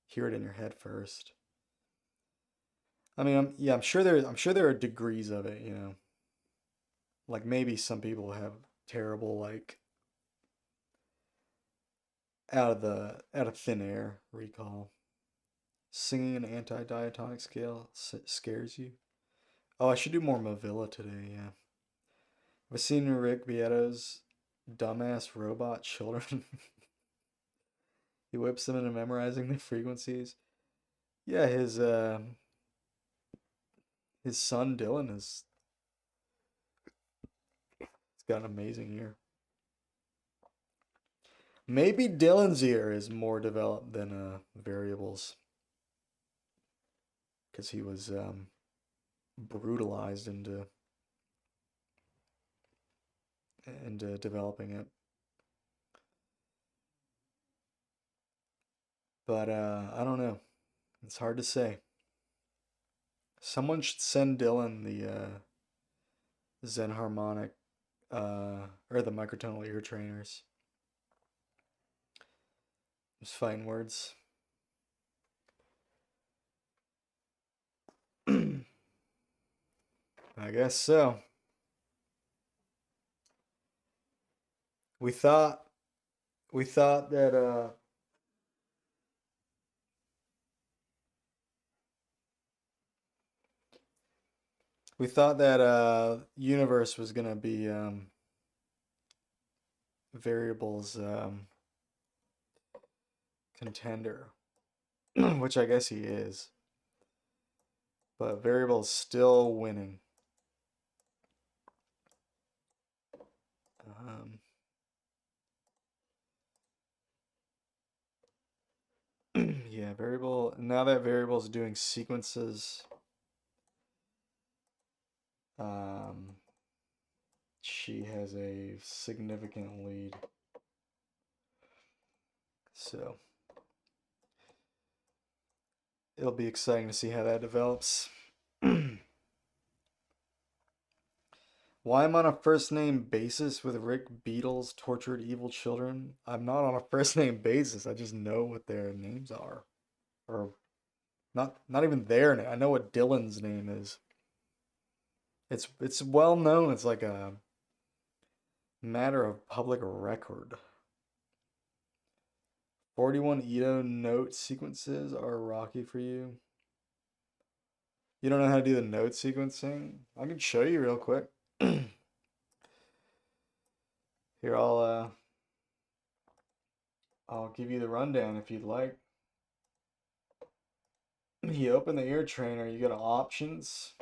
Speaker 1: hear it in your head first. I mean, I'm sure there are degrees of it. Like maybe some people have terrible like out of thin air recall. Singing an anti-diatonic scale scares you. Oh, I should do more Movilla today. Yeah, I've seen Rick Beato's dumbass robot children. He whips them into memorizing the frequencies. Yeah, his son Dylan has got an amazing ear. Maybe Dylan's ear is more developed than Variable's because he was brutalized into developing it. But I don't know. It's hard to say. Someone should send Dylan the Zen harmonic or the microtonal ear trainers. Just fighting words. I guess so. we thought we thought that universe was gonna be variables contender, which I guess he is, but variable's still winning. Yeah, variable. Now that variable's doing sequences, she has a significant lead. So it'll be exciting to see how that develops. Why I'm on a first name basis with Rick Beadle's tortured evil children? I'm not on a first name basis. I just know what their names are, or not even their name. I know what Dylan's name is. It's well known. It's like a matter of public record. 41 Ito note sequences are rocky for you. You don't know how to do the note sequencing? I can show you real quick. Here, I'll give you the rundown if you'd like. You open the ear trainer, you go to options.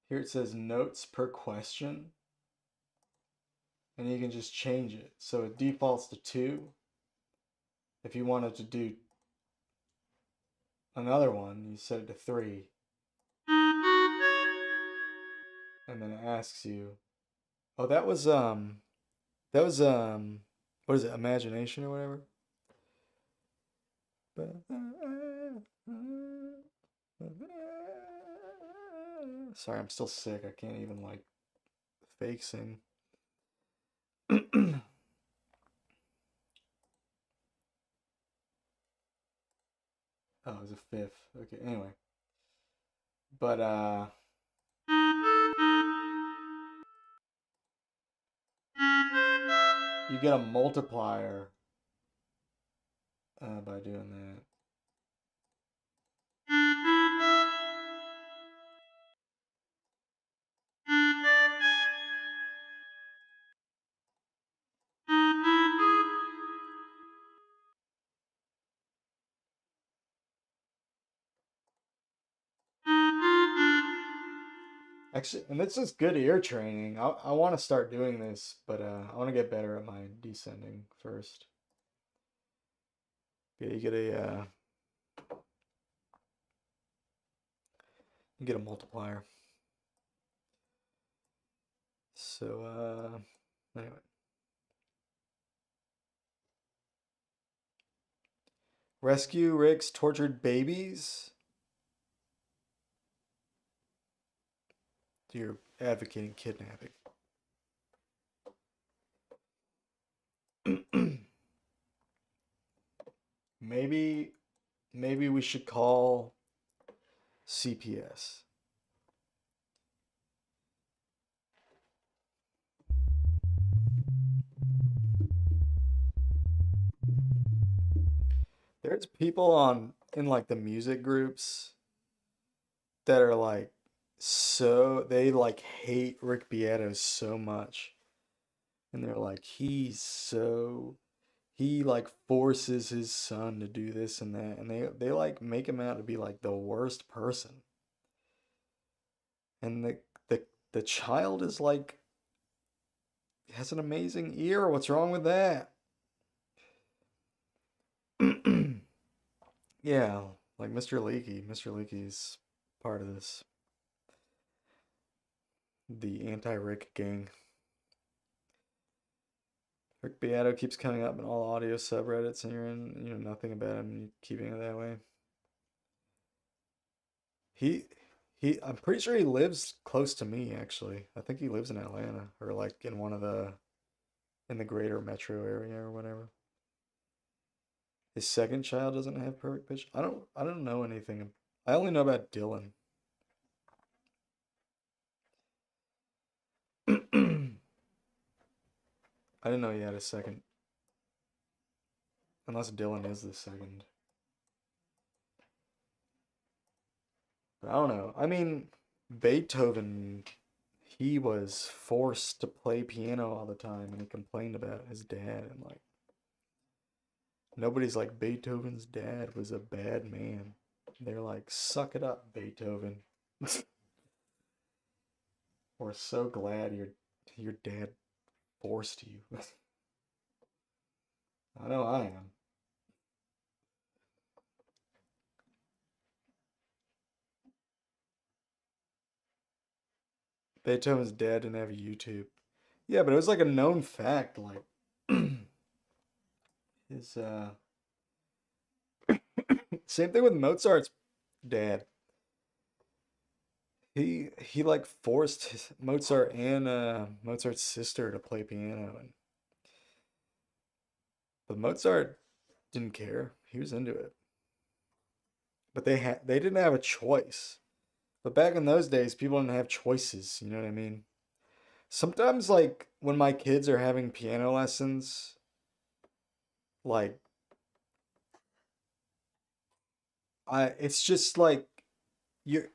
Speaker 1: Here it says notes per question. And you can just change it. So it defaults to 2. If you wanted to do another one, you set it to 3. And then it asks you, oh, that was what is it, imagination or whatever? Sorry, I'm still sick. I can't even like fake sing. Oh, it was a 5th. Okay, anyway. But you get a multiplier by doing that. Actually, and it's just good ear training. I want to start doing this, but I want to get better at my descending first. Yeah, you get a multiplier. So anyway. Rescue Rick's tortured babies. You're advocating kidnapping. maybe we should call CPS. There's people in like the music groups that are like they like hate Rick Beato so much. And they're like, he like forces his son to do this and that, and they like make him out to be like the worst person. And the child is like has an amazing ear. What's wrong with that? Yeah, like Mr. Leakey. Mr. Leakey's part of this. The anti-Rick gang. Rick Beato keeps coming up in all audio subreddits, and you're in, you know nothing about him, and you're keeping it that way. He I'm pretty sure he lives close to me, actually. I think he lives in Atlanta, or like in in the greater metro area or whatever. His second child doesn't have perfect pitch. I don't know anything. I only know about Dylan. I didn't know he had a second. Unless Dylan is the second. But I don't know. I mean, Beethoven, he was forced to play piano all the time, and he complained about his dad, and like nobody's like Beethoven's dad was a bad man. They're like, suck it up, Beethoven. We're so glad your dad forced you. I know I am. Beethoven's dad didn't have a YouTube. Yeah, but it was like a known fact. Like his same thing with Mozart's dad. He like forced Mozart and Mozart's sister to play piano, and but Mozart didn't care. He was into it. But they didn't have a choice. But back in those days, people didn't have choices, you know what I mean? Sometimes like when my kids are having piano lessons, like I it's just like you're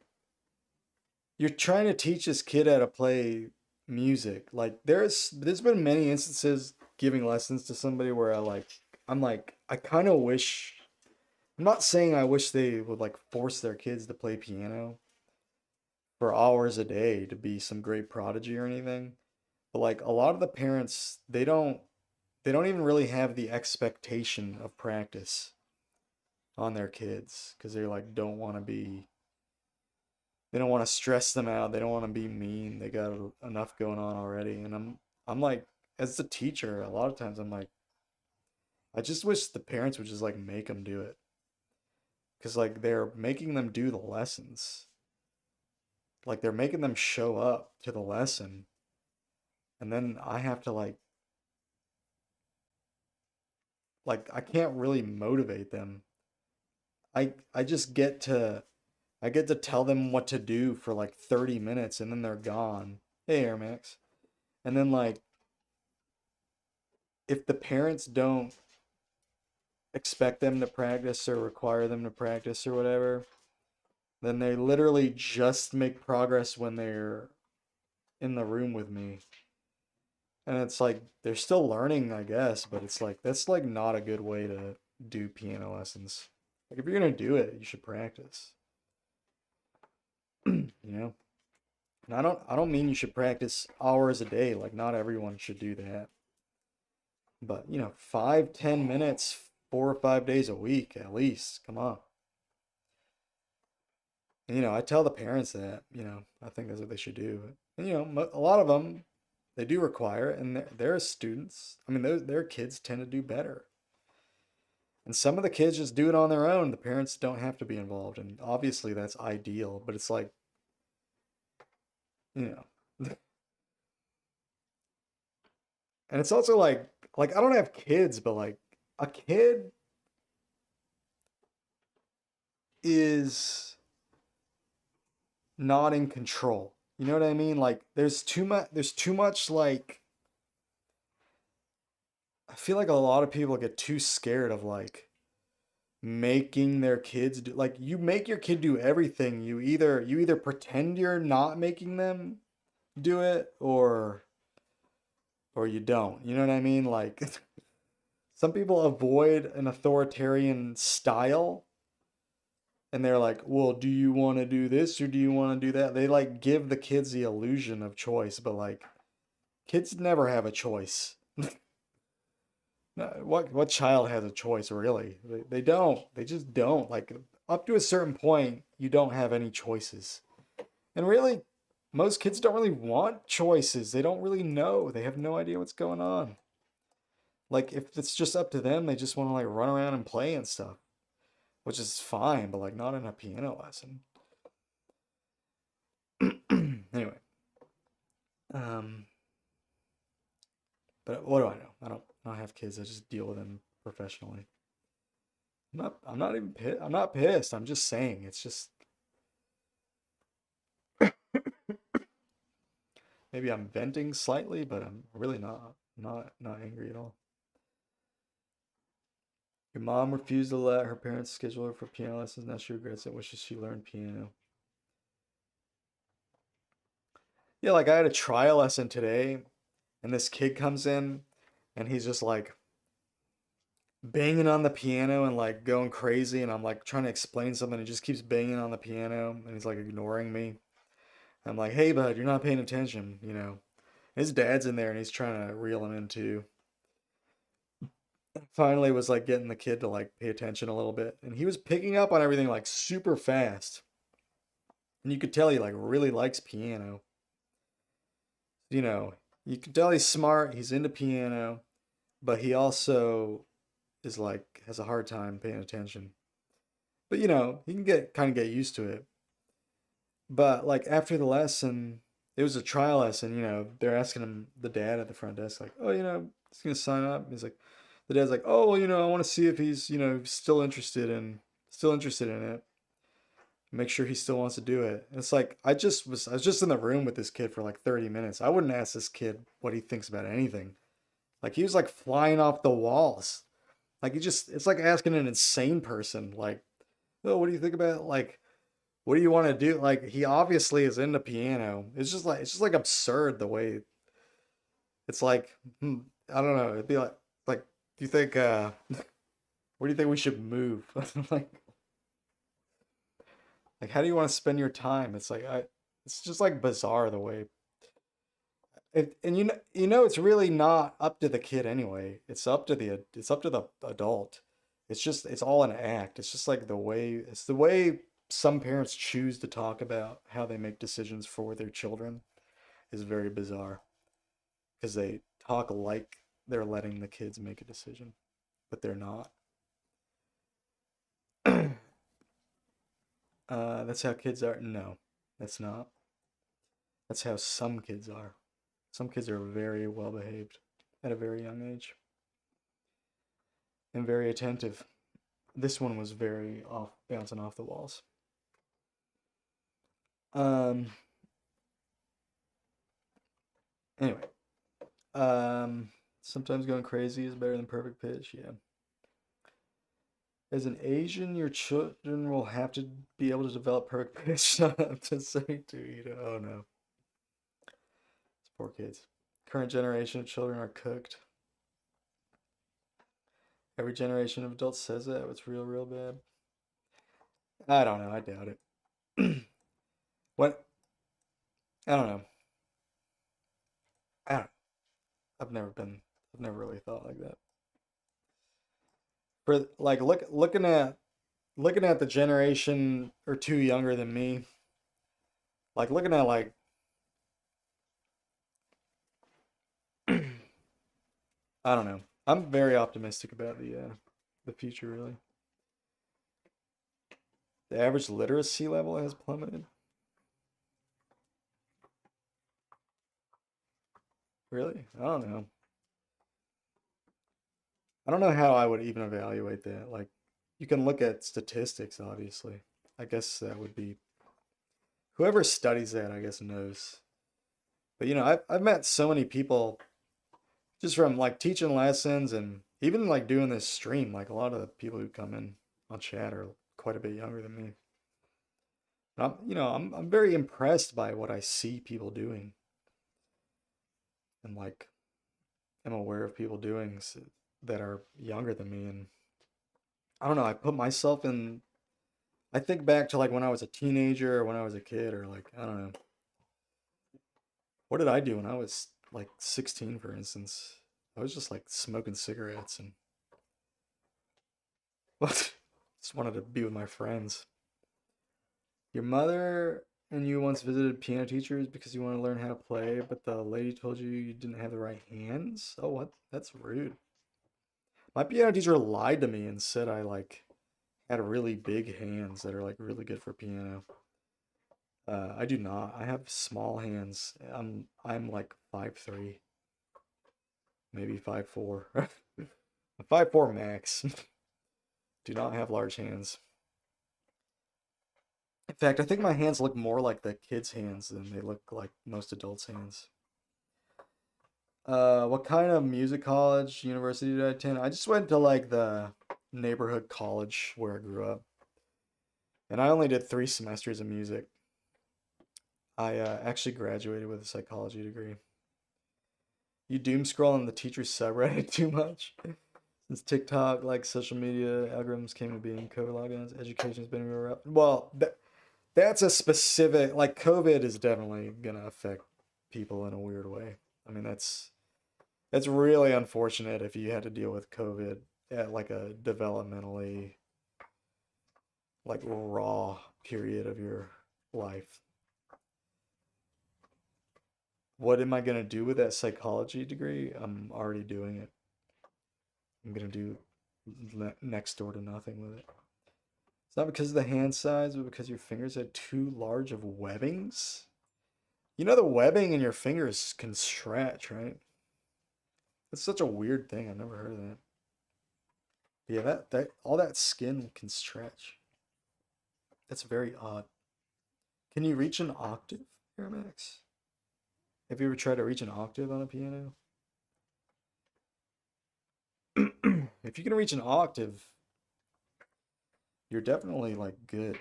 Speaker 1: you're trying to teach this kid how to play music. Like there's been many instances giving lessons to somebody where I'm like I kind of wish I'm not saying I wish they would like force their kids to play piano for hours a day to be some great prodigy or anything. But like a lot of the parents, they don't even really have the expectation of practice on their kids because they like don't want to be they don't want to stress them out. They don't want to be mean. They got enough going on already. And I'm like as the teacher, a lot of times I'm like I just wish the parents would just like make them do it. Cuz like they're making them do the lessons. Like they're making them show up to the lesson and then I have to like I can't really motivate them. I just I get to tell them what to do for like 30 minutes and then they're gone. Hey, Air Max. And then like if the parents don't expect them to practice or require them to practice or whatever, then they literally just make progress when they're in the room with me. And it's like they're still learning, I guess, but it's like that's like not a good way to do piano lessons. Like if you're gonna do it, you should practice. You know? And I don't mean you should practice hours a day. Like not everyone should do that. But you know, 5, 10 minutes, 4 or 5 days a week at least. Come on. And, you know, I tell the parents that. You know, I think that's what they should do. And you know, a lot of them they do require it, and they're students. I mean, their kids tend to do better. And some of the kids just do it on their own. The parents don't have to be involved, and obviously that's ideal. But it's like, you know, and it's also like I don't have kids, but like a kid is not in control. You know what I mean? Like there's too much like I feel like a lot of people get too scared of like making their kids do like you make your kid do everything. You either pretend you're not making them do it or you don't. You know what I mean? Like some people avoid an authoritarian style and they're like, "Well, do you want to do this or do you want to do that?" They like give the kids the illusion of choice, but like kids never have a choice. No, what child has a choice really? They don't. They just don't. Like up to a certain point, you don't have any choices. And really, most kids don't really want choices. They don't really know. They have no idea what's going on. Like if it's just up to them, they just want to like run around and play and stuff, which is fine, but like not in a piano lesson. Anyway, um, but what do I know? I don't have kids. I just deal with them professionally. I'm not even pissed. I'm not pissed. I'm just saying it's just maybe I'm venting slightly, but I'm really not. Not angry at all. Your mom refused to let her parents schedule her for piano lessons. Now she regrets it. Wishes she learned piano. Yeah, like I had a trial lesson today, and this kid comes in, and he's just like banging on the piano and like going crazy, and I'm like trying to explain something. He just keeps banging on the piano, and he's like ignoring me. I'm like, "Hey, bud, you're not paying attention," you know. His dad's in there, and he's trying to reel him in too. Finally, was like getting the kid to like pay attention a little bit, and he was picking up on everything like super fast, and you could tell he like really likes piano. You know, you can tell he's smart. He's into piano, but he also is like has a hard time paying attention. But you know, he can get kind of get used to it. But like after the lesson, it was a trial lesson. You know, they're asking him, the dad at the front desk, like, "Oh, you know, he's gonna sign up." He's like, the dad's like, "Oh, well, you know, I want to see if he's, you know, still interested in it. Make sure he still wants to do it." And it's like I was just in the room with this kid for like 30 minutes. I wouldn't ask this kid what he thinks about anything. Like he was like flying off the walls. Like he just it's like asking an insane person, like, "Oh, what do you think about like what do you want to do?" Like he obviously is into piano. It's just like absurd the way it's like I don't know. It'd be like do you think where do you think we should move? like like how do you want to spend your time? It's like I it's just like bizarre the way and you know it's really not up to the kid anyway. It's up to the adult. It's just it's all an act. It's just like the way some parents choose to talk about how they make decisions for their children is very bizarre because they talk like they're letting the kids make a decision, but they're not. That's how kids are. No, that's not. That's how some kids are. Some kids are very well behaved at a very young age and very attentive. This one was very off, bouncing off the walls. Um. Anyway. Sometimes going crazy is better than perfect pitch. Yeah. As an Asian, your children will have to be able to develop perfect pitch. Shut up to say to you. Oh no, it's poor kids. Current generation of children are cooked. Every generation of adults says that. It's real bad. I don't know. I doubt it. what? I don't know. I don't. I've never been. I've never really thought like that. For like looking at the generation or two younger than me, like looking at like I don't know. I'm very optimistic about the future. Really, the average literacy level has plummeted. Really, I don't know. I don't know how I would even evaluate that. Like, you can look at statistics, obviously. I guess that would be whoever studies that. I guess knows. But you know, I've met so many people just from like teaching lessons and even like doing this stream. Like a lot of the people who come in on chat are quite a bit younger than me. And I'm very impressed by what I see people doing, and like I'm aware of people doing that are younger than me. And I don't know. I put myself in. I think back to like when I was a teenager or when I was a kid or like I don't know. What did I do when I was like 16, for instance? I was just like smoking cigarettes and just wanted to be with my friends. Your mother and you once visited piano teachers because you want to learn how to play, but the lady told you you didn't have the right hands? Oh, what? That's rude. My piano teacher lied to me and said I like had really big hands that are like really good for piano. I do not. I have small hands. I'm like 5'3", maybe 5'4". 5'4" max. Do not have large hands. In fact, I think my hands look more like the kids' hands than they look like most adults' hands. What kind of music college, university did I attend? I just went to like the neighborhood college where I grew up, and I only did 3 semesters of music. I actually graduated with a psychology degree. You doom scroll on the teacher's subreddit too much? Since TikTok, like social media algorithms came to being, COVID lockdowns, education's been real rough. Well, that's a specific, like COVID is definitely gonna affect people in a weird way. I mean, that's really unfortunate if you had to deal with COVID at like a developmentally like raw period of your life. What am I gonna do with that psychology degree? I'm already doing it. I'm gonna do next door to nothing with it. It's not because of the hand size, but because your fingers had too large of webbings. You know the webbing in your fingers can stretch, right? That's such a weird thing. I've never heard of that. Yeah, that all that skin can stretch. That's very odd. Can you reach an octave, Max? Have you ever tried to reach an octave on a piano? If you can reach an octave, you're definitely like good.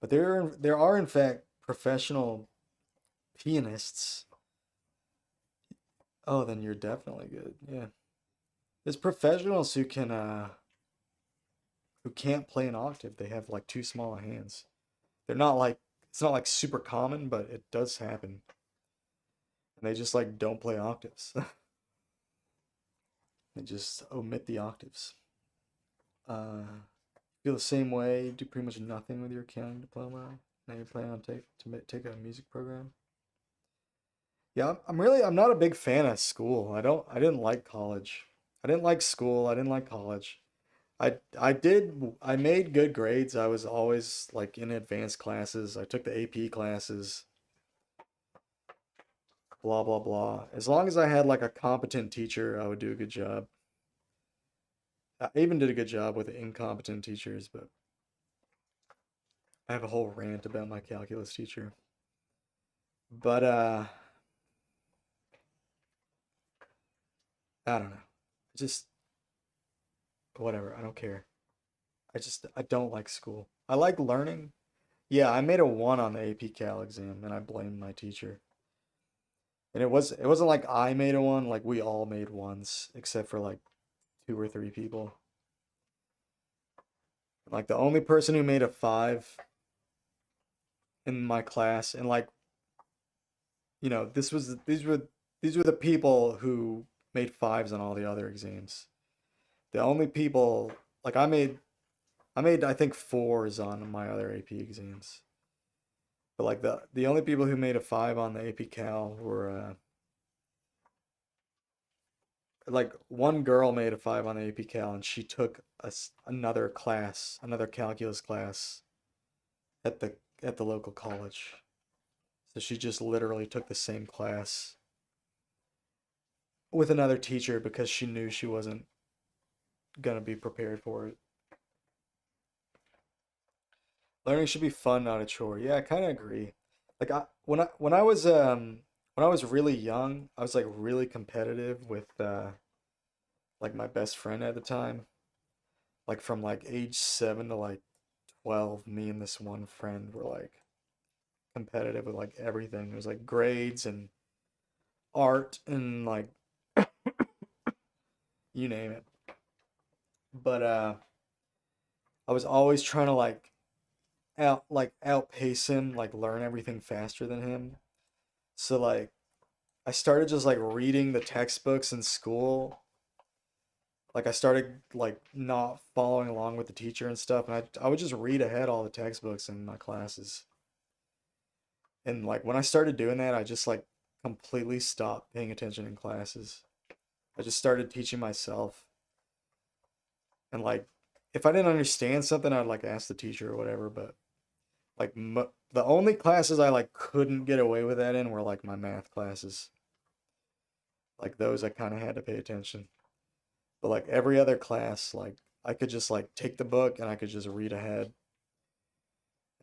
Speaker 1: But there are in fact professional pianists. Oh, then you're definitely good. Yeah. There's professionals who can't play an octave. They have like too small hands. They're not like it's not like super common, but it does happen. And they just like don't play octaves. They just omit the octaves. Feel the same way. Do pretty much nothing with your accounting diploma. Now you're planning on take a music program. Yeah, I'm not a big fan of school. I didn't like college. I didn't like school. I didn't like college. I made good grades. I was always like in advanced classes. I took the AP classes, blah blah blah. As long as I had like a competent teacher, I would do a good job. I even did a good job with incompetent teachers, but I have a whole rant about my calculus teacher. But I don't know. Just whatever. I don't care. I don't like school. I like learning. Yeah, I made a 1 on the AP Cal exam and I blamed my teacher. And it wasn't like I made a 1, like we all made ones except for like 2 or 3 people. Like the only person who made a 5 in my class and like, these were the people who made 5s on all the other exams. The only people like I made I think 4s on my other AP exams. But like the only people who made a 5 on the AP Cal were like one girl made a 5 on the AP Cal and she took another class, another calculus class at the local college. So she just literally took the same class with another teacher because she knew she wasn't gonna be prepared for it. Learning should be fun, not a chore. Yeah, I kind of agree. Like when I was really young, I was like really competitive with like my best friend at the time. Like from like age 7 to like 12, me and this one friend were like competitive with like everything. It was like grades and art and like you name it. But I was always trying to outpace him, like learn everything faster than him. So like I started just like reading the textbooks in school. Like I started like not following along with the teacher and stuff, and I would just read ahead all the textbooks in my classes. And like when I started doing that, I just like completely stopped paying attention in classes. I just started teaching myself. And like if I didn't understand something, I'd like ask the teacher or whatever, but like the only classes I like couldn't get away with that in were like my math classes. Like those I kind of had to pay attention. But like every other class, like I could just like take the book and I could just read ahead.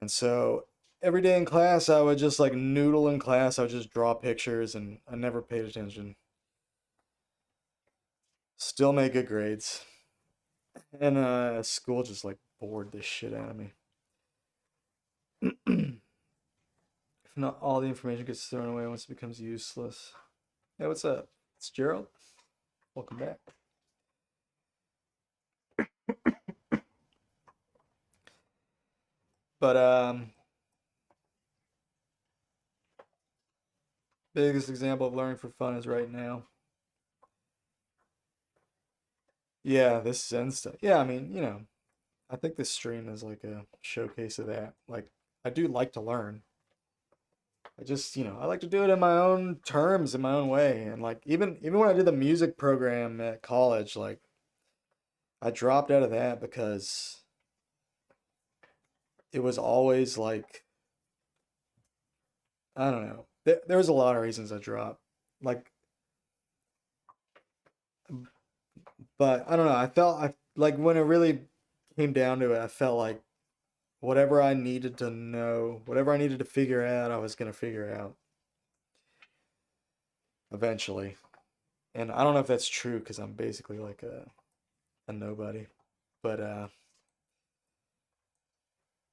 Speaker 1: And so every day in class, I would just like noodle in class. I would just draw pictures, and I never paid attention. Still make good grades. And school just like bored the shit out of me. If not, all the information gets thrown away once it becomes useless. Hey, what's up? It's Gerald. Welcome back. But biggest example of learning for fun is right now. Yeah, this Zen stuff. Yeah, I mean, I think this stream is like a showcase of that. Like, I do like to learn. I just, I like to do it in my own terms, in my own way. And like, even when I did the music program at college, like, I dropped out of that because it was always like, I don't know. There was a lot of reasons I dropped. Like, but I don't know. I like when it really came down to it, I felt like whatever I needed to know, whatever I needed to figure out, I was gonna figure out eventually. And I don't know if that's true because I'm basically like a nobody. But and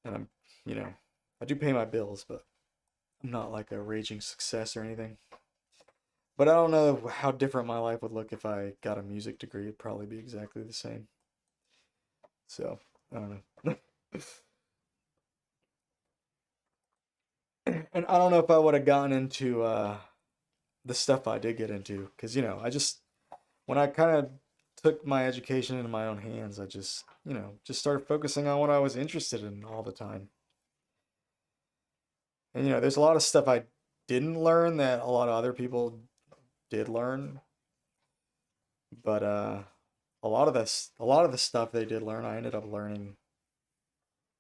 Speaker 1: I'm, you know, I do pay my bills, but I'm not like a raging success or anything. But I don't know how different my life would look if I got a music degree. It'd probably be exactly the same. So, I don't know. And I don't know if I would have gotten into the stuff I did get into because, I just when I kind of took my education into my own hands, I just, just started focusing on what I was interested in all the time. And there's a lot of stuff I didn't learn that a lot of other people did learn, but a lot of the stuff they did learn, I ended up learning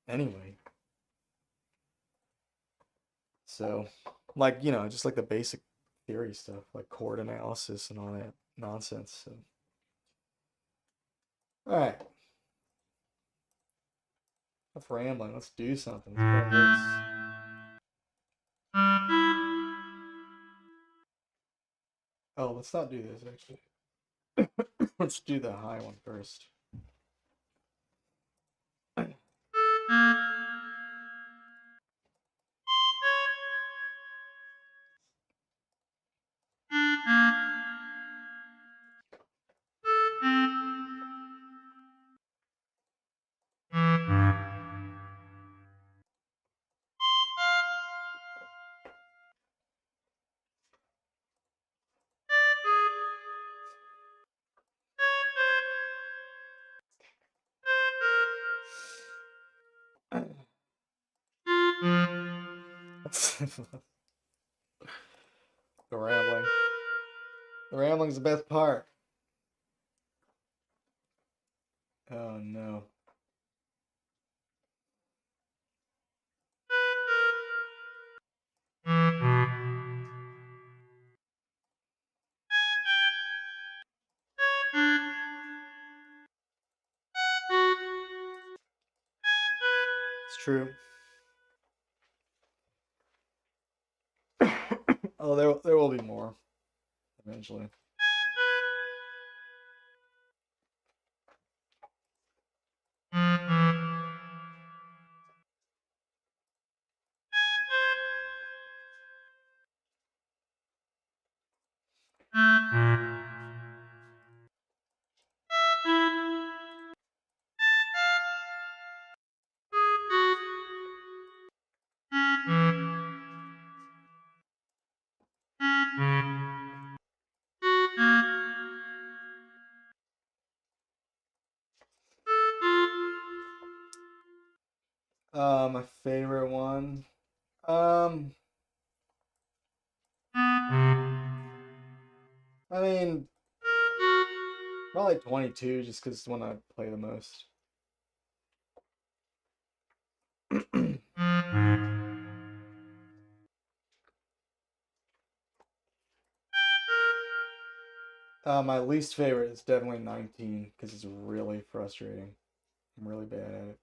Speaker 1: anyway. So, like, just like the basic theory stuff, like chord analysis and all that nonsense. So, all right, enough rambling. Let's do something. Let's try this. Oh, let's not do this actually. Let's do the high one first. The rambling. The rambling's the best part. Oh no. It's true. Oh, there will be more eventually. My favorite one. Um, I mean, probably 22, just because it's the one I play the most. My least favorite is definitely 19 because it's really frustrating. I'm really bad at it.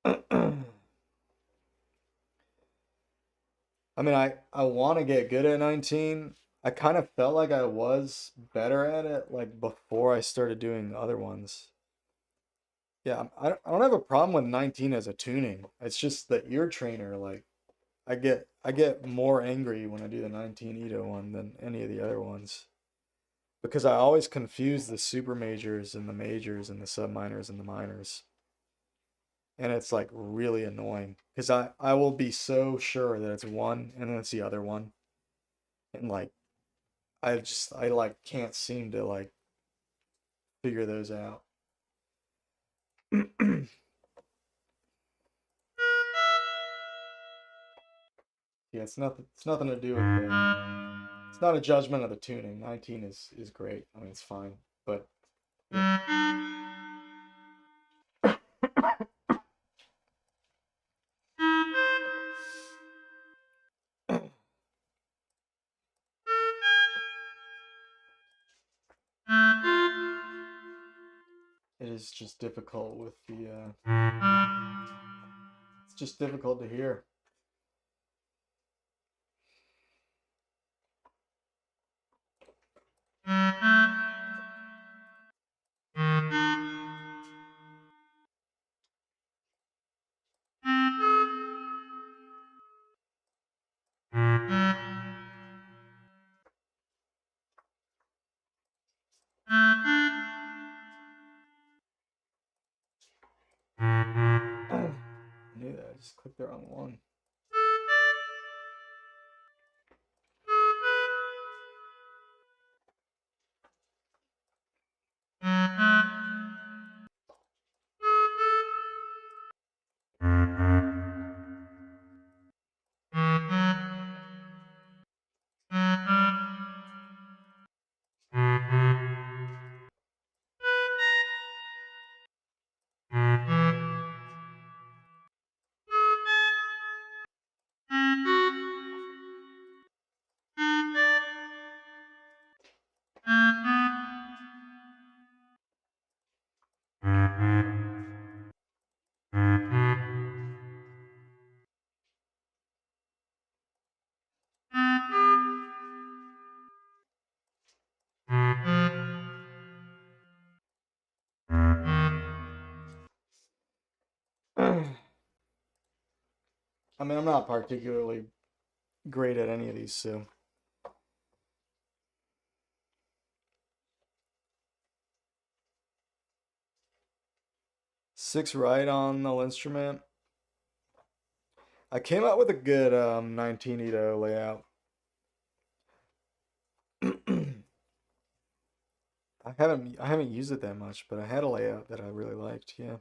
Speaker 1: I mean, I want to get good at 19. I kind of felt like I was better at it like before I started doing other ones. Yeah, I don't have a problem with 19 as a tuning. It's just the ear trainer, like I get more angry when I do the 19 Ito one than any of the other ones because I always confuse the super majors and the majors and the sub minors and the minors. And it's like really annoying because I will be so sure that it's one and then it's the other one. And like I like can't seem to like figure those out. Yeah, it's nothing to do with it's not a judgment of the tuning. 19 is great. I mean, it's fine, but yeah. It is just difficult with the it's just difficult to hear. I knew that. I just clicked the wrong one. I mean, I'm not particularly great at any of these, so 6 right on the instrument. I came up with a good 19 Ito layout. I haven't used it that much, but I had a layout that I really liked. Yeah.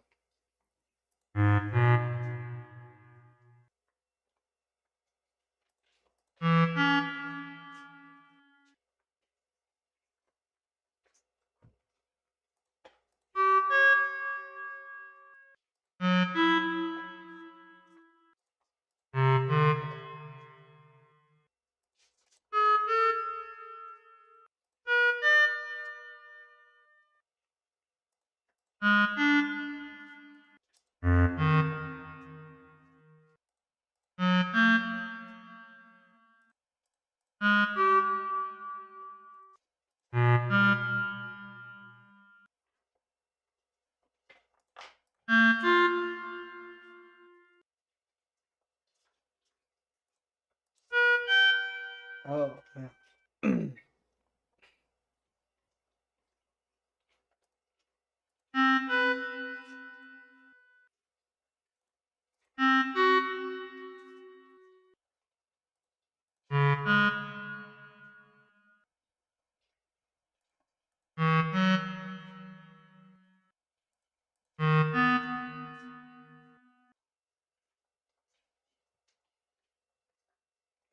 Speaker 1: Oh, yeah.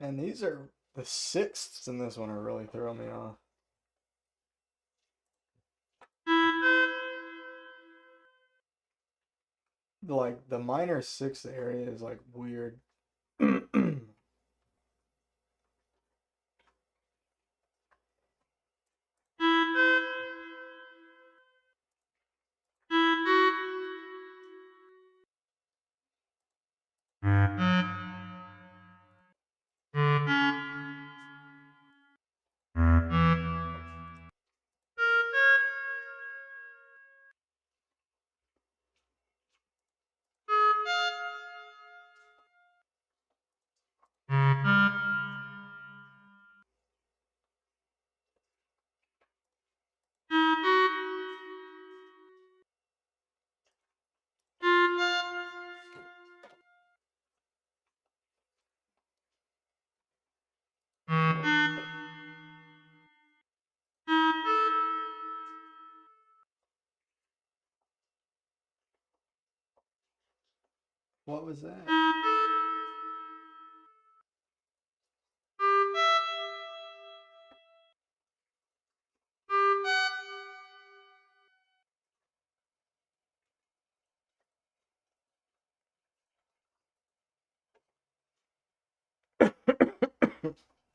Speaker 1: And these are the sixths in this one are really throwing me off. Like the minor sixth area is like weird. What was that?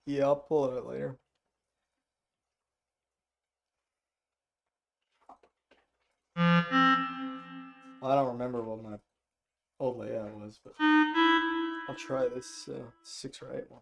Speaker 1: Yeah, I'll pull it out later. Well, I don't remember what my old layout was, but I'll try this 6 or 8 one.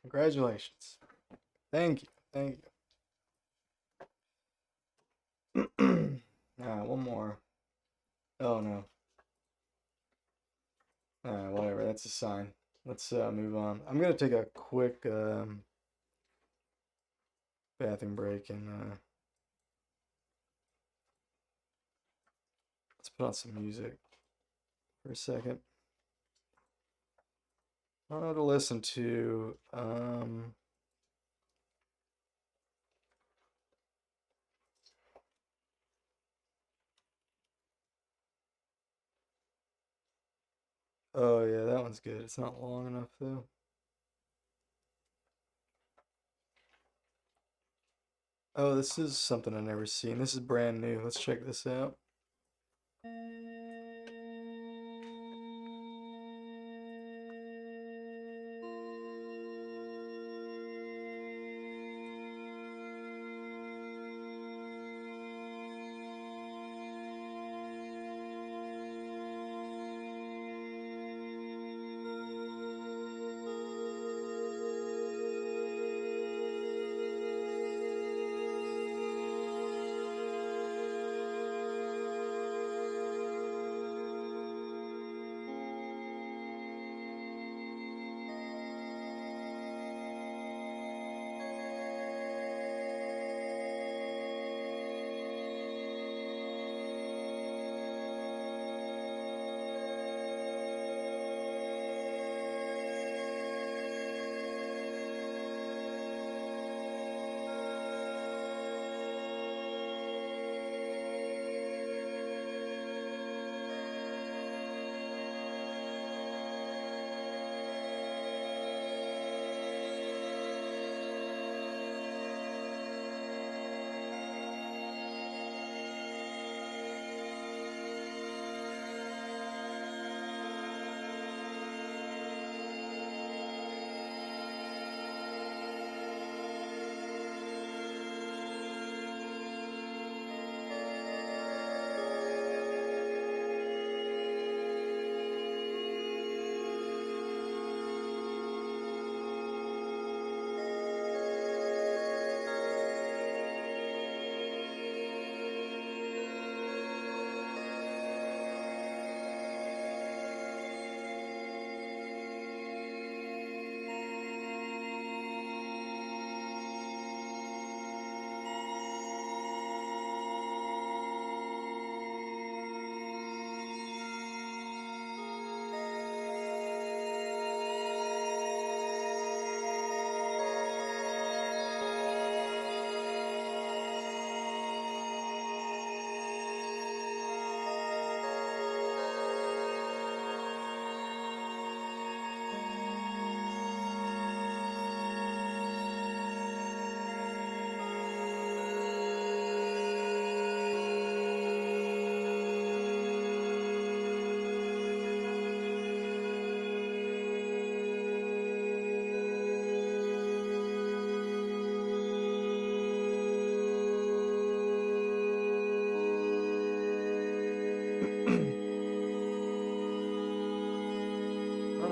Speaker 1: Congratulations. Thank you. Thank you. Alright, one more. Oh no. Alright, whatever. That's a sign. Let's move on. I'm gonna take a quick bathroom break and let's put on some music for a second. I don't know what to listen to. Oh yeah, that one's good. It's not long enough though. Oh, this is something I've never seen. This is brand new. Let's check this out.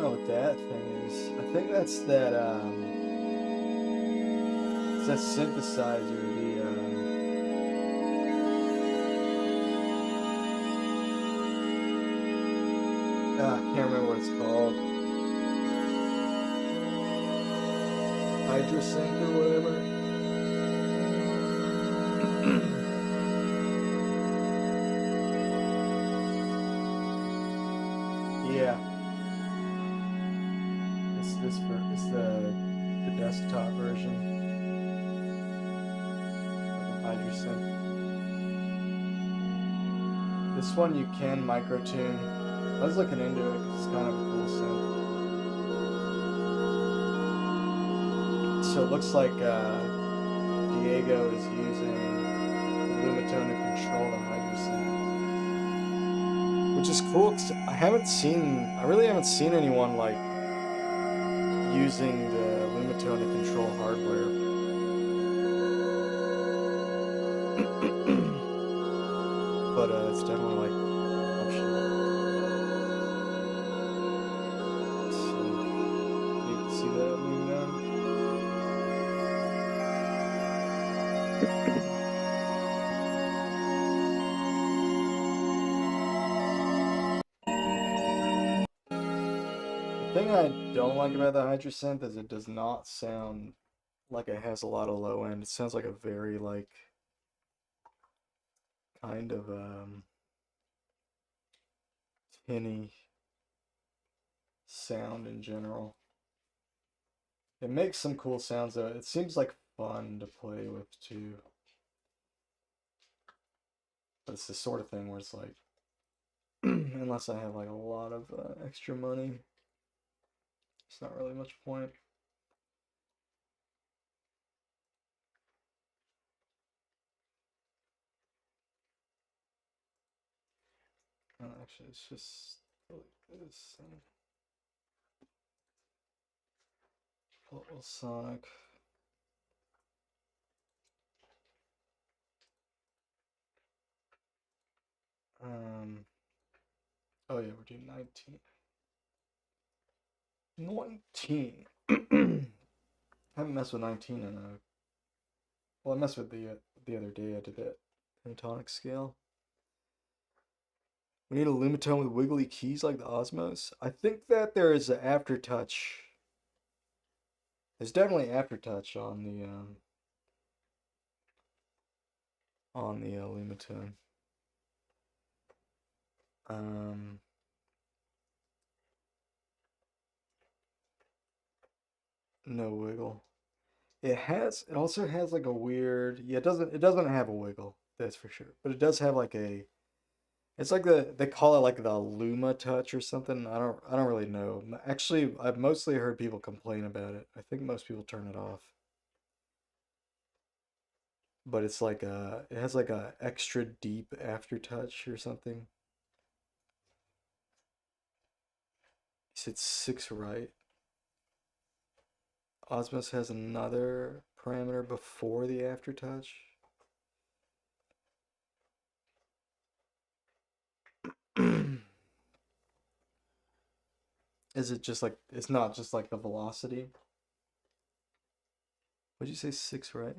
Speaker 1: know what that thing is. I think that's that, it's that synthesizer, I can't remember what it's called. Hydrosync or whatever. Yeah. It's the desktop version of the Hydrosync. This one you can microtune. I was looking into it because it's kind of a cool synth. So it looks like Diego is using the Lumitone to control the Hydrosync, which is cool because I really haven't seen anyone like using the Lumitone to control hardware. But it's definitely like optional. So you can see that moving on. The thing I don't like about the Hydrosynth is it does not sound like it has a lot of low end. It sounds like a very like kind of tinny sound in general. It makes some cool sounds though. It seems like fun to play with too. But it's the sort of thing where it's like, unless I have like a lot of extra money, it's not really much point. Actually, it's just like this. Little Sonic. Oh yeah, we're doing 19. 19. I haven't messed with 19 in a. Well, I messed with the other day. I did that pentatonic scale. We need a Lumitone with wiggly keys like the Osmos. I think that there is an aftertouch. There's definitely aftertouch on the Lumitone. No wiggle. It also has like a weird, yeah, it doesn't have a wiggle, that's for sure. But it does have like it's like they call it like the Luma touch or something. I don't really know. Actually, I've mostly heard people complain about it. I think most people turn it off. But it's like it has like a extra deep aftertouch or something. You said 6 right. Osmos has another parameter before the aftertouch. Is it just like, it's not just like the velocity? What'd you say, 6 right?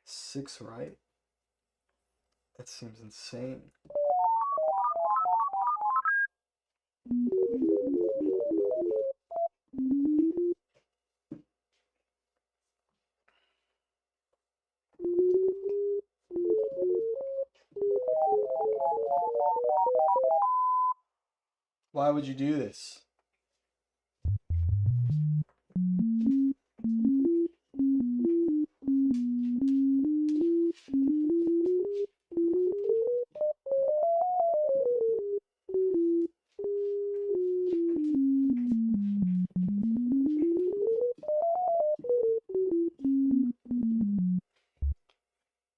Speaker 1: 6 right? That seems insane. Why would you do this?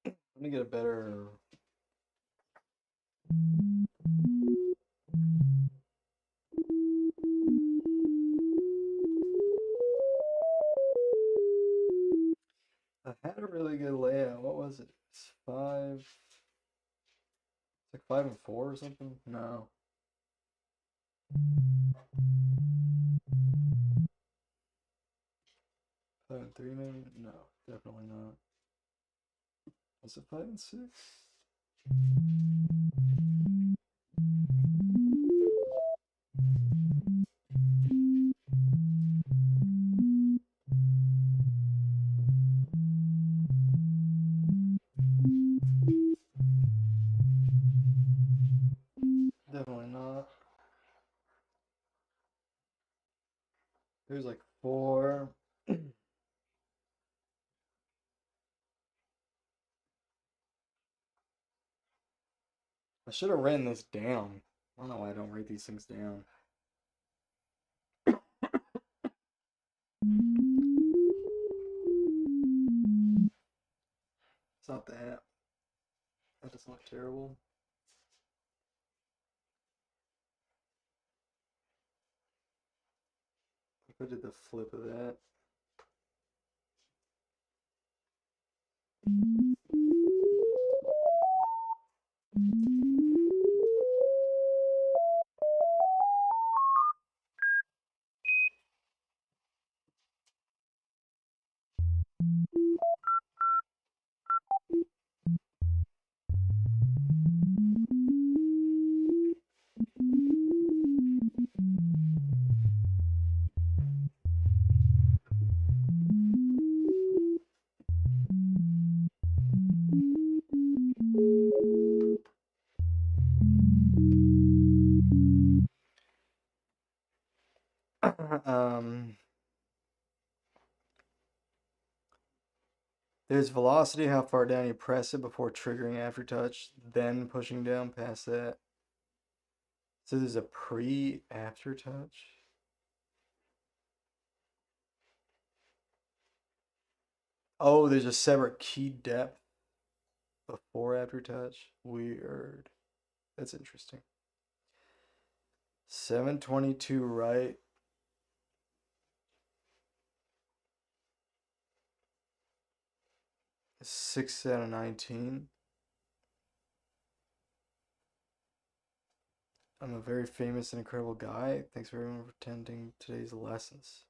Speaker 1: Let me get a better. 5 and 4 or something? No. 5 and 3 maybe? No, definitely not. Was it 5 and 6? Definitely not. There's like 4. I should have written this down. I don't know why I don't write these things down. It's not that. That doesn't look terrible. If I did the flip of that. There's velocity, how far down you press it before triggering aftertouch, then pushing down past that. So there's a pre-aftertouch. Oh, there's a separate key depth before aftertouch. Weird. That's interesting. 722 right. 6 out of 19. I'm a very famous and incredible guy. Thanks for everyone for attending today's lessons.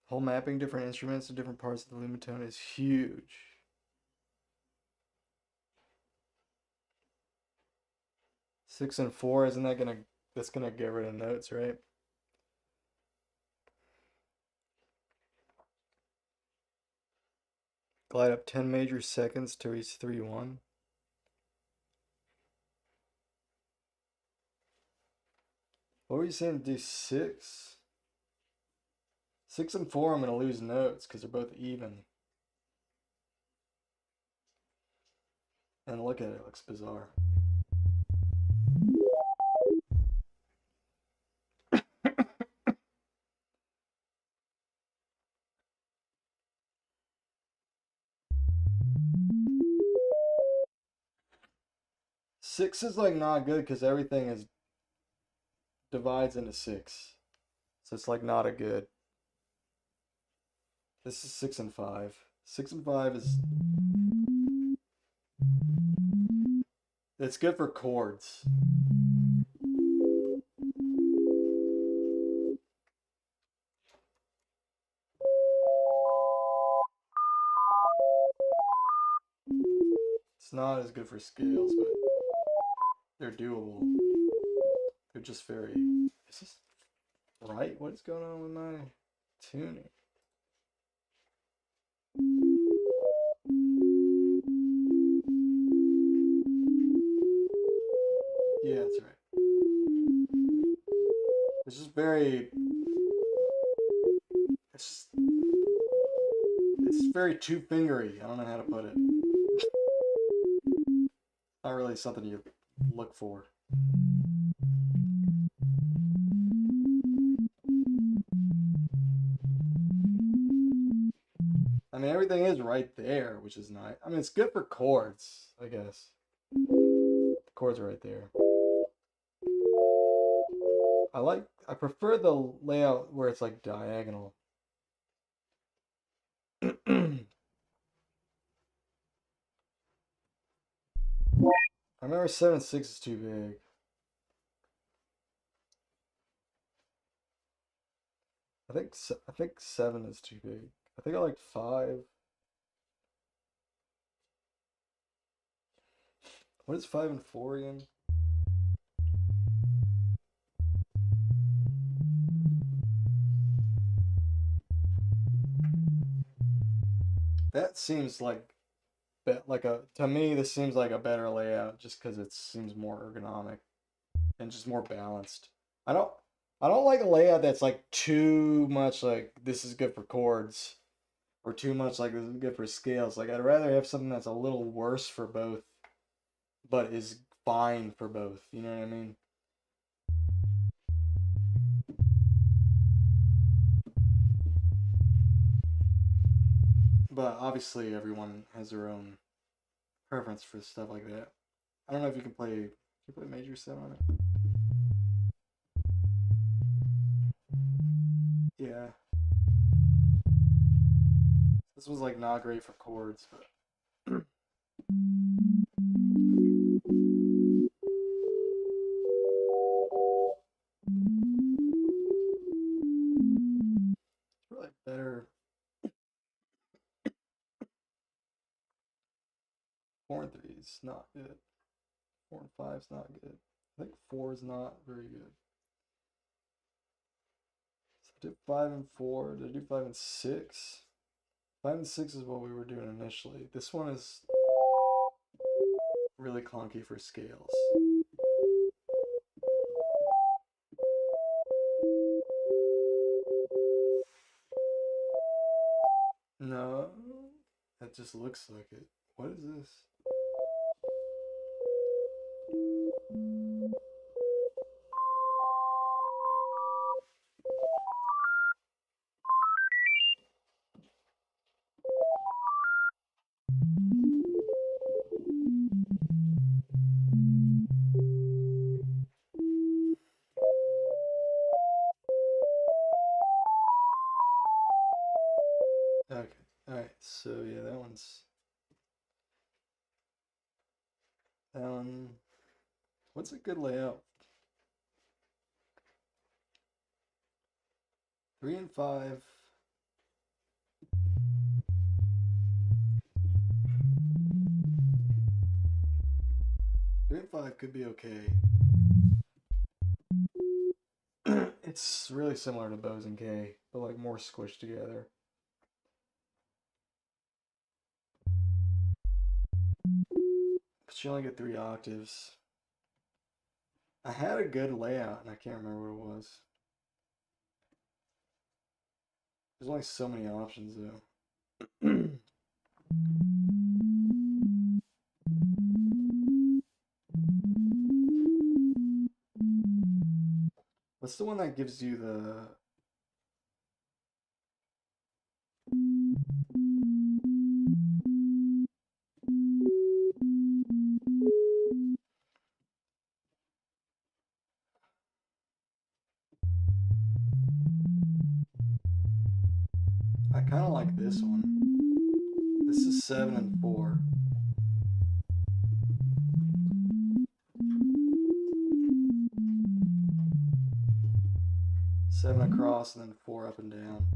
Speaker 1: Whole mapping different instruments to different parts of the linnstrument is huge. Six and 4, isn't that gonna, that's gonna get rid of notes, right? Glide up 10 major seconds to reach 3-1. What were you saying to do 6? 6 and 4, I'm gonna lose notes because they're both even. And look at it, it looks bizarre. Six is like not good because everything is divides into 6. So it's like not a good. This is 6 and 5. 6 and 5 is. It's good for chords. It's not as good for scales, but they're doable. They're just very. Is this right? What is going on with my tuning? Yeah, that's right. It's just very. It's very two fingery. I don't know how to put it. Not really something you look for. I mean, everything is right there, which is nice. I mean, it's good for chords, I guess. The chords are right there. I prefer the layout where it's like diagonal. I remember 7-6 is too big. I think 7 is too big. I think I like 5. What is 5 and 4 again? That seems like to me this seems like a better layout just because it seems more ergonomic and just more balanced. I don't I don't like a layout that's like too much like this is good for chords or too much like this is good for scales. Like I'd rather have something that's a little worse for both but is fine for both. You know what I mean? But obviously everyone has their own preference for stuff like that. I don't know if you can play major 7 on it. Yeah. This was like not great for chords, but it's really better. 4 and 3 is not good. 4 and 5 is not good. I think 4 is not very good. So I did 5 and 4. Did I do 5 and 6? 5 and 6 is what we were doing initially. This one is really clunky for scales. No, that just looks like it. What is this? Okay, alright, so yeah, that one. What's a good layout? 3 and 5. 3 and 5 could be okay. It's really similar to Bose and K, but like more squished together. But you only get 3 octaves. I had a good layout and I can't remember what it was. There's only so many options though. What's the one that gives you the I kind of like this one. This is 7 and 4. Seven across and then 4 up and down.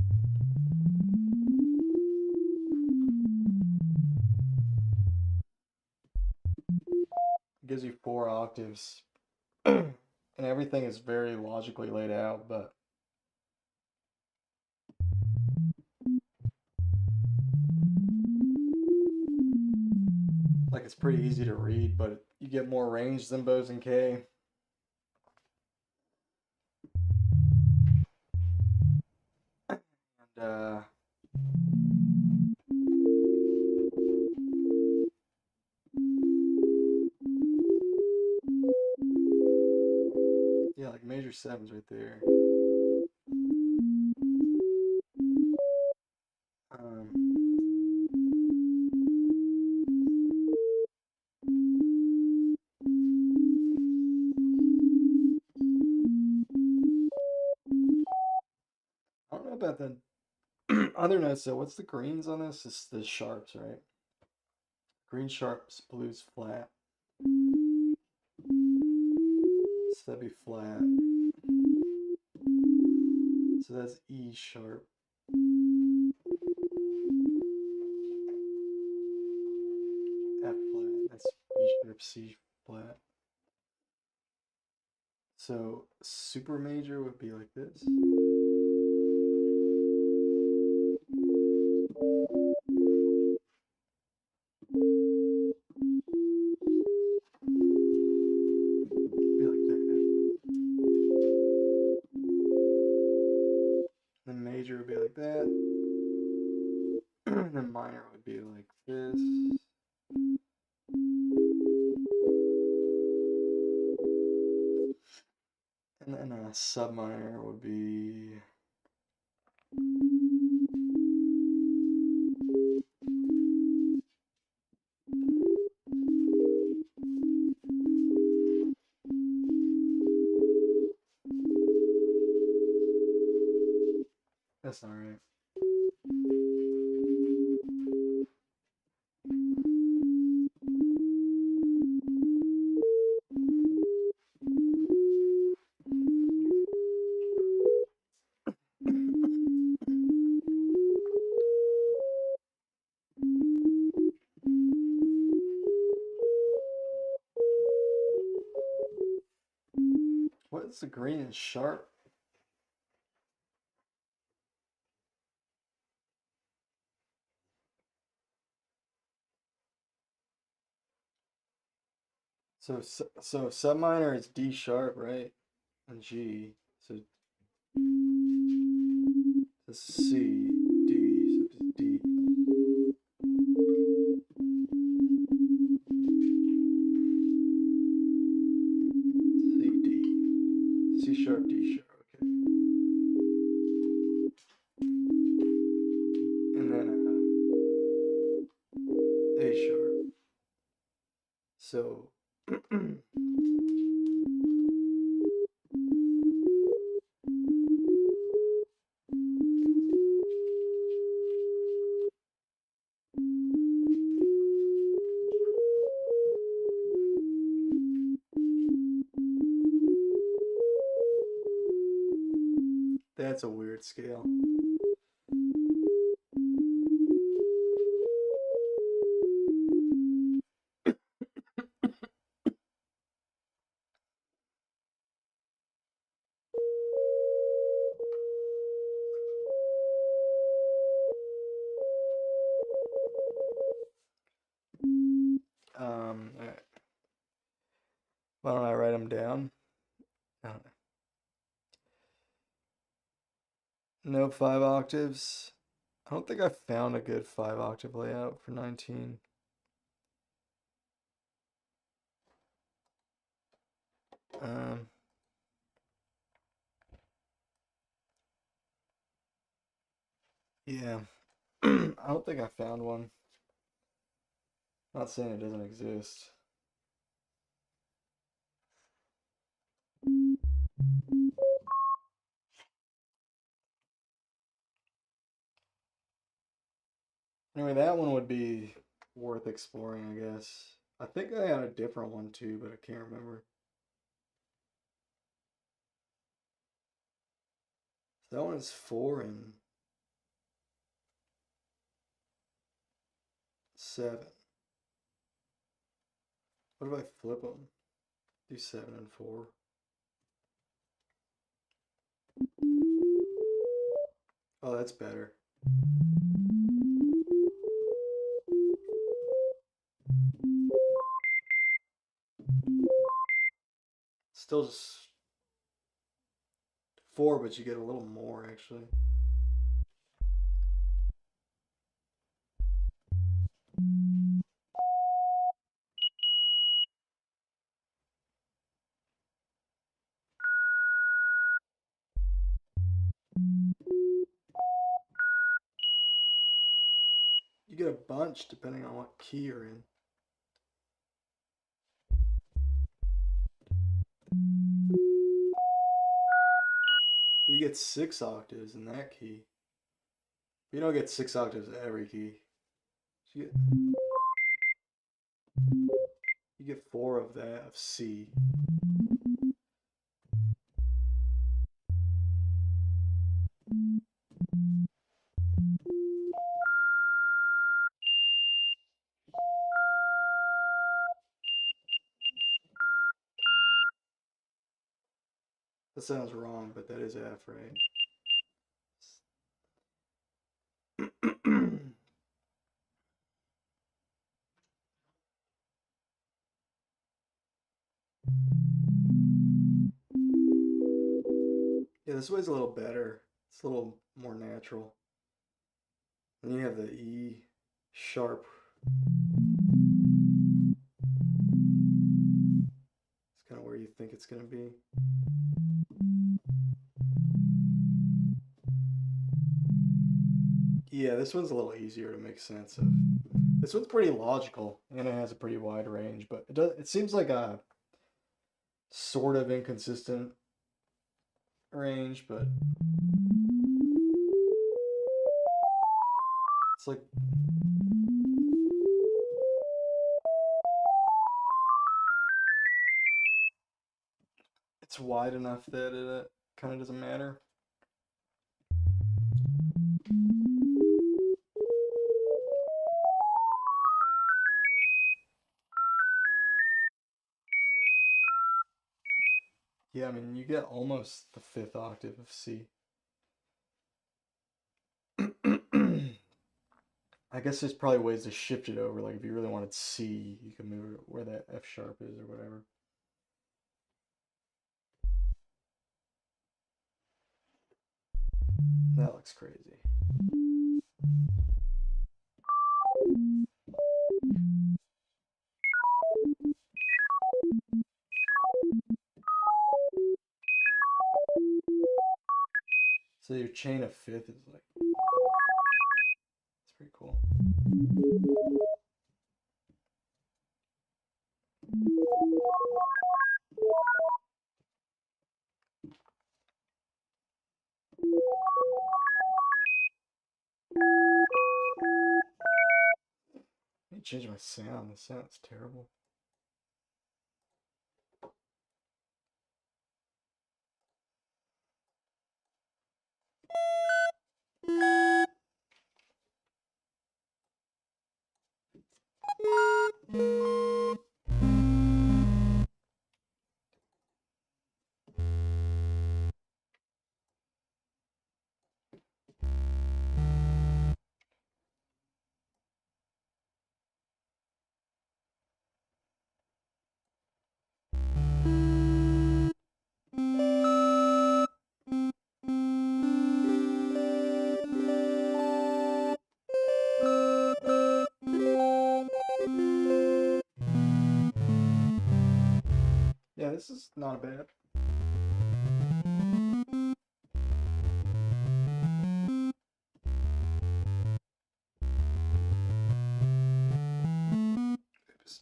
Speaker 1: It gives you 4 octaves. And everything is very logically laid out, but like it's pretty easy to read, but you get more range than Bose and K. And yeah, like major 7's right there. Um, I don't know about the other notes though. What's the greens on this? It's the sharps, right? Green sharps, blues flat. So that'd be flat. So that's E sharp. F flat. That's E sharp, C flat. So super major would be like this. Be like that. Then major would be like that. Then minor would be like this. And then a subminor would be that's not right. What is the green and sharp? So subminor is D sharp, right? And G. So this is C, D, so it's D. C, D. C sharp, D sharp, okay. And then A sharp. So that's a weird scale. All right. Why don't I write them down? No 5 octaves. I don't think I found a good 5 octave layout for 19. Yeah. I don't think I found one. Not saying it doesn't exist. Anyway, that one would be worth exploring, I guess. I think I had a different one too, but I can't remember. So that one is 4 and 7. What if I flip them? Do 7 and 4. Oh, that's better. Still just 4, but you get a little more actually. You get a bunch depending on what key you're in. You get 6 octaves in that key. You don't get 6 octaves every key. So you get 4 of that, of C. That sounds wrong, but that is F, right? Yeah, this way's a little better. It's a little more natural. Then you have the E sharp. It's kind of where you think it's going to be. Yeah, this one's a little easier to make sense of. This one's pretty logical, and it has a pretty wide range, but it seems like a sort of inconsistent range, but it's like it's wide enough that it kind of doesn't matter. Yeah, I mean, you get almost the 5th octave of C. I guess there's probably ways to shift it over. Like if you really wanted C, you can move it where that F sharp is or whatever. That looks crazy. So your chain of 5th is like, it's pretty cool. Let me change my sound. The sound's terrible. Yeah, this is not bad. Oops.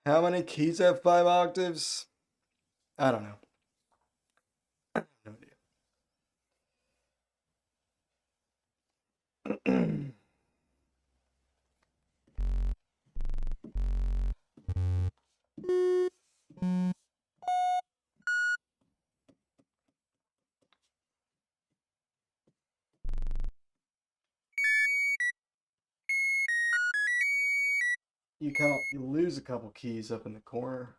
Speaker 1: How many keys have 5 octaves? I don't know. No idea. You lose a couple keys up in the corner.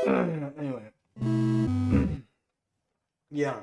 Speaker 1: Anyway. Yeah.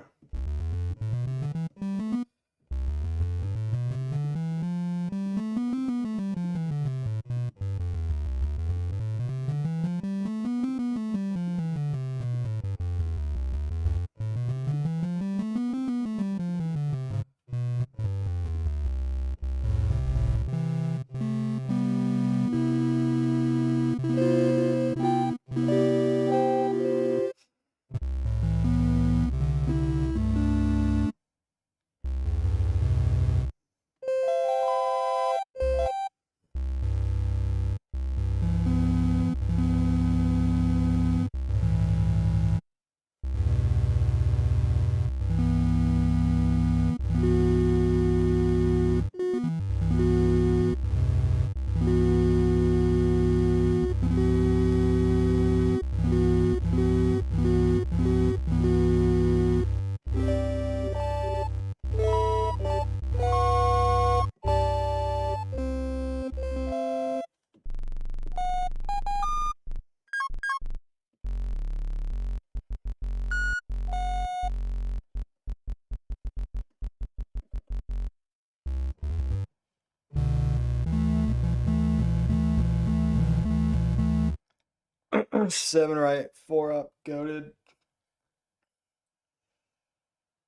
Speaker 1: 7 right, 4 up, goated.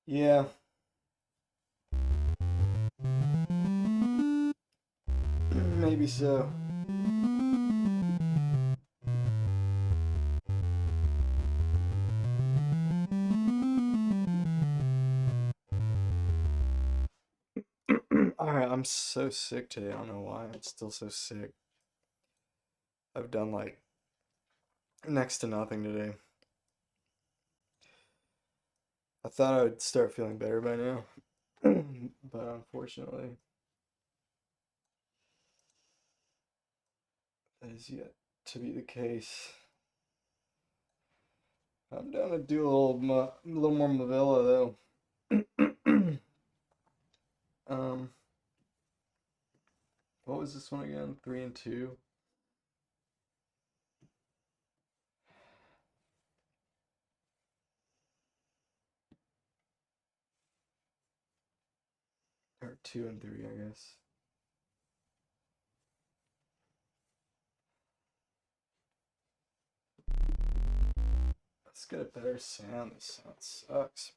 Speaker 1: Yeah. Maybe so. Alright, I'm so sick today. I don't know why. I'm still so sick. I've done like next to nothing today. I thought I would start feeling better by now. But unfortunately, that is yet to be the case. I'm down to do a little more Mavilla though. What was this one again? 3 and 2. Or 2 and 3, I guess. Let's get a better sound. This sound sucks.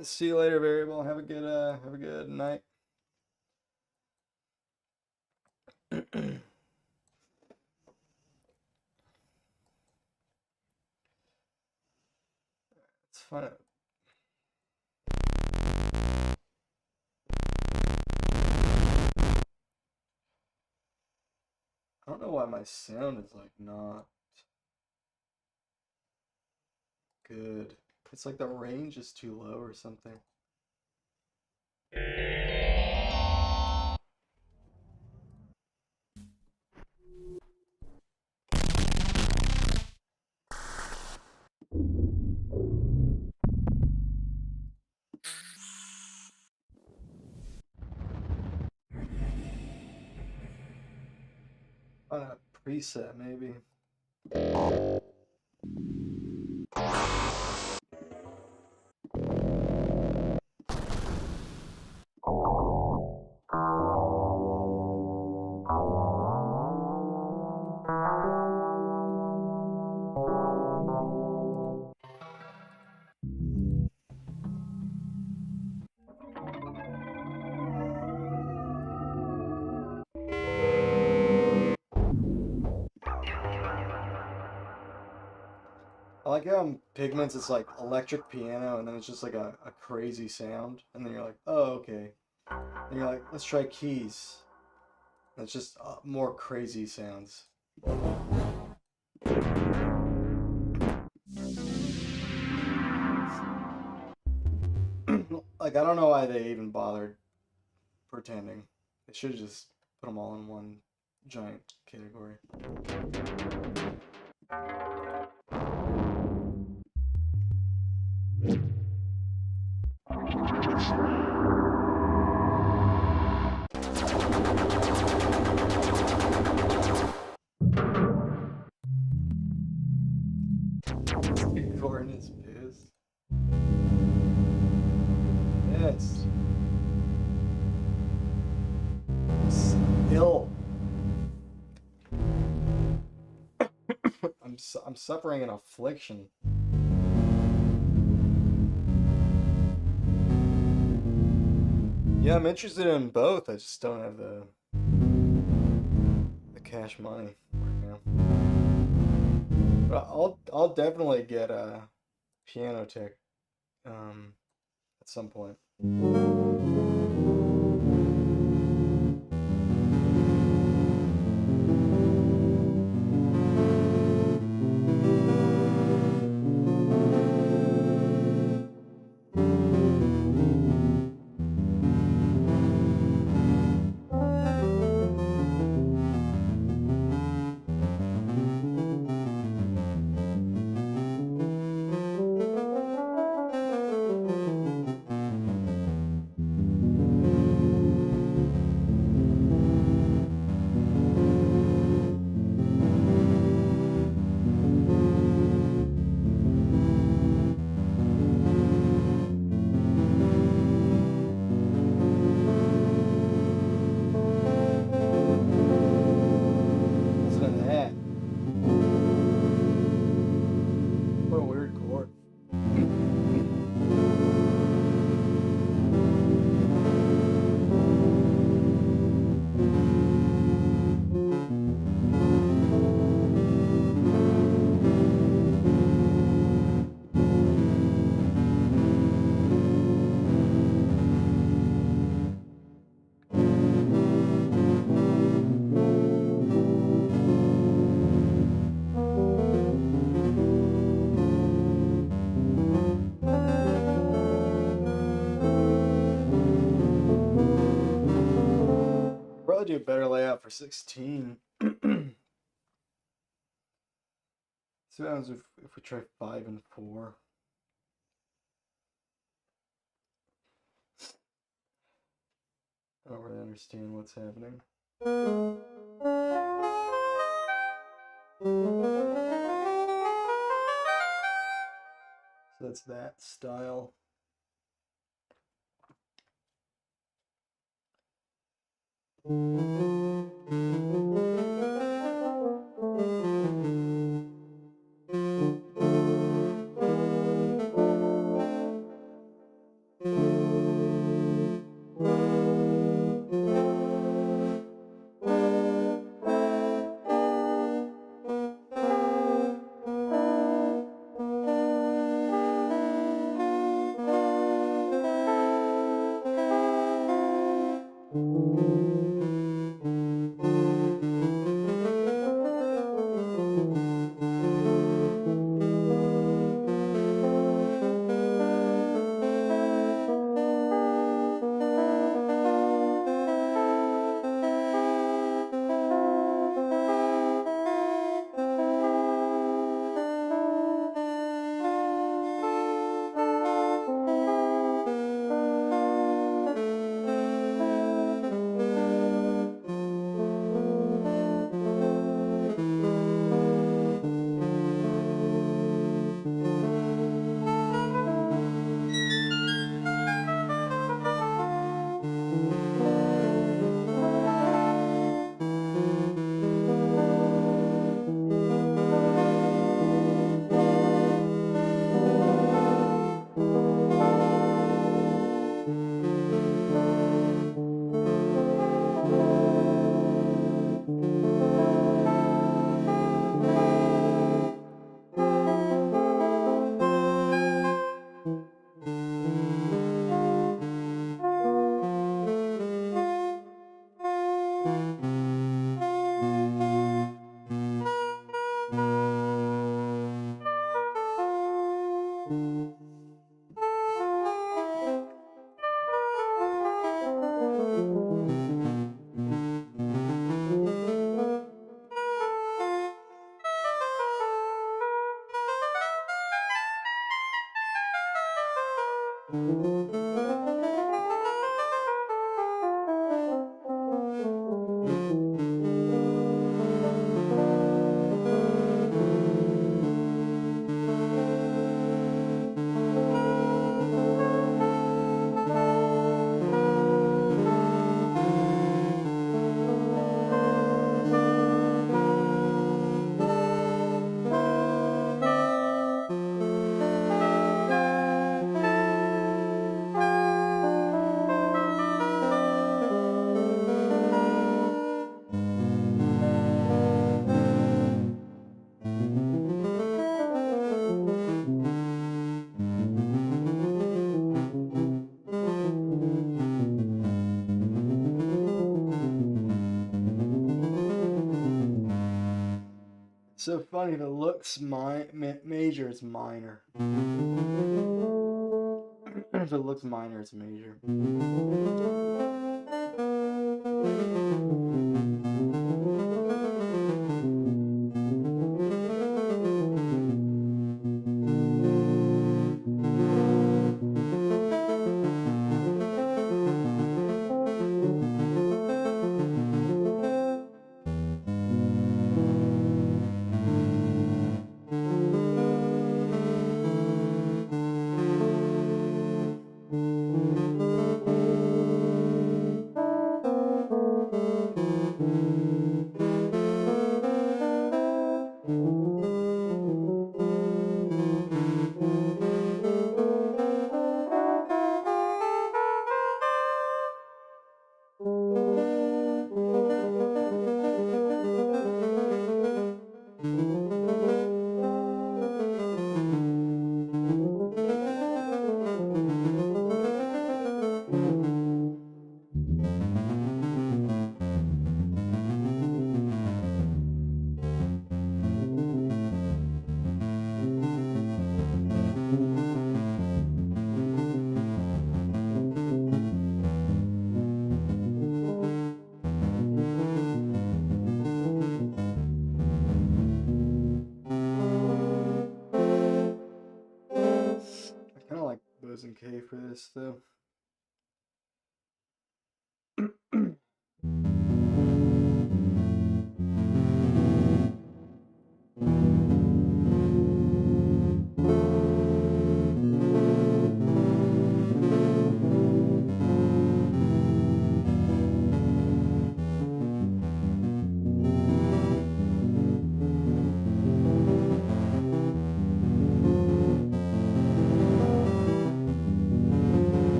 Speaker 1: See you later, variable. Have a good night. Let's find out. I don't know why my sound is like not good. It's like the range is too low or something. On a preset maybe. I like how in Pigments it's like electric piano and then it's just like a crazy sound. And then you're like, oh, okay. And you're like, let's try keys. And it's just more crazy sounds. Like, I don't know why they even bothered pretending. They should have just put them all in one giant category. Gordon is pissed. Yes. Still. I'm suffering an affliction. Yeah, I'm interested in both. I just don't have the cash money right now. But I'll definitely get a piano tech at some point. probably do a better layout for 16. See what happens if we try 5 and 4. I don't really understand what's happening. So that's that style. So funny, if it looks major, it's minor. If it looks minor, it's major. thousand K for this though.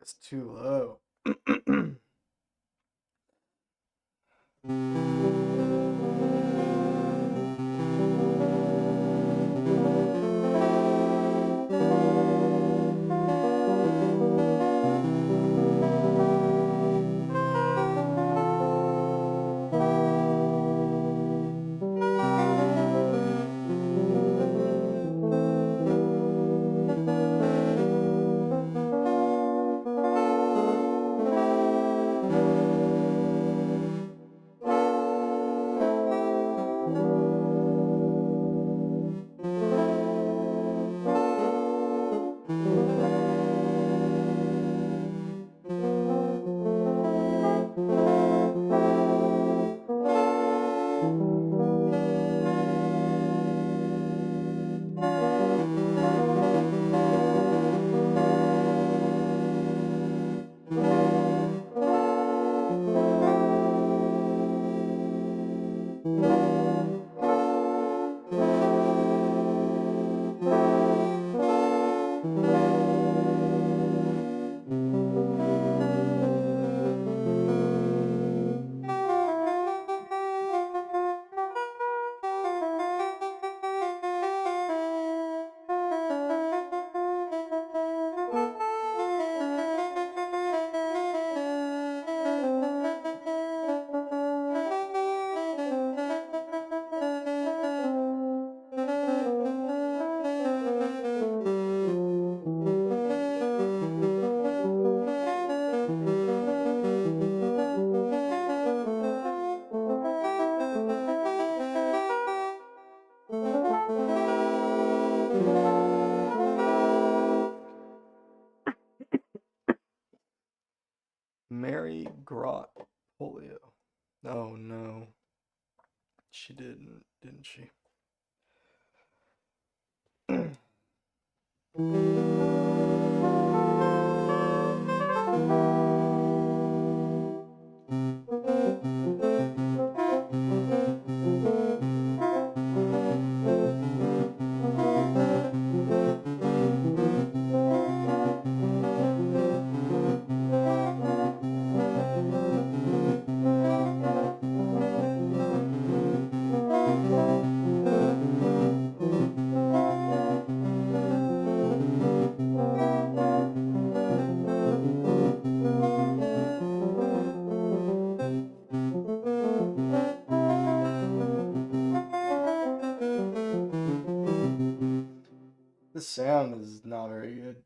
Speaker 1: It's too low. Mary Grot polio. Oh no. She didn't she? The sound is not very good.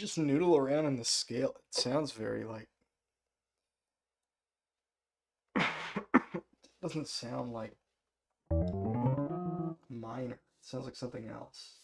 Speaker 1: just noodle around in the scale, it sounds very like it doesn't sound like minor. It sounds like something else.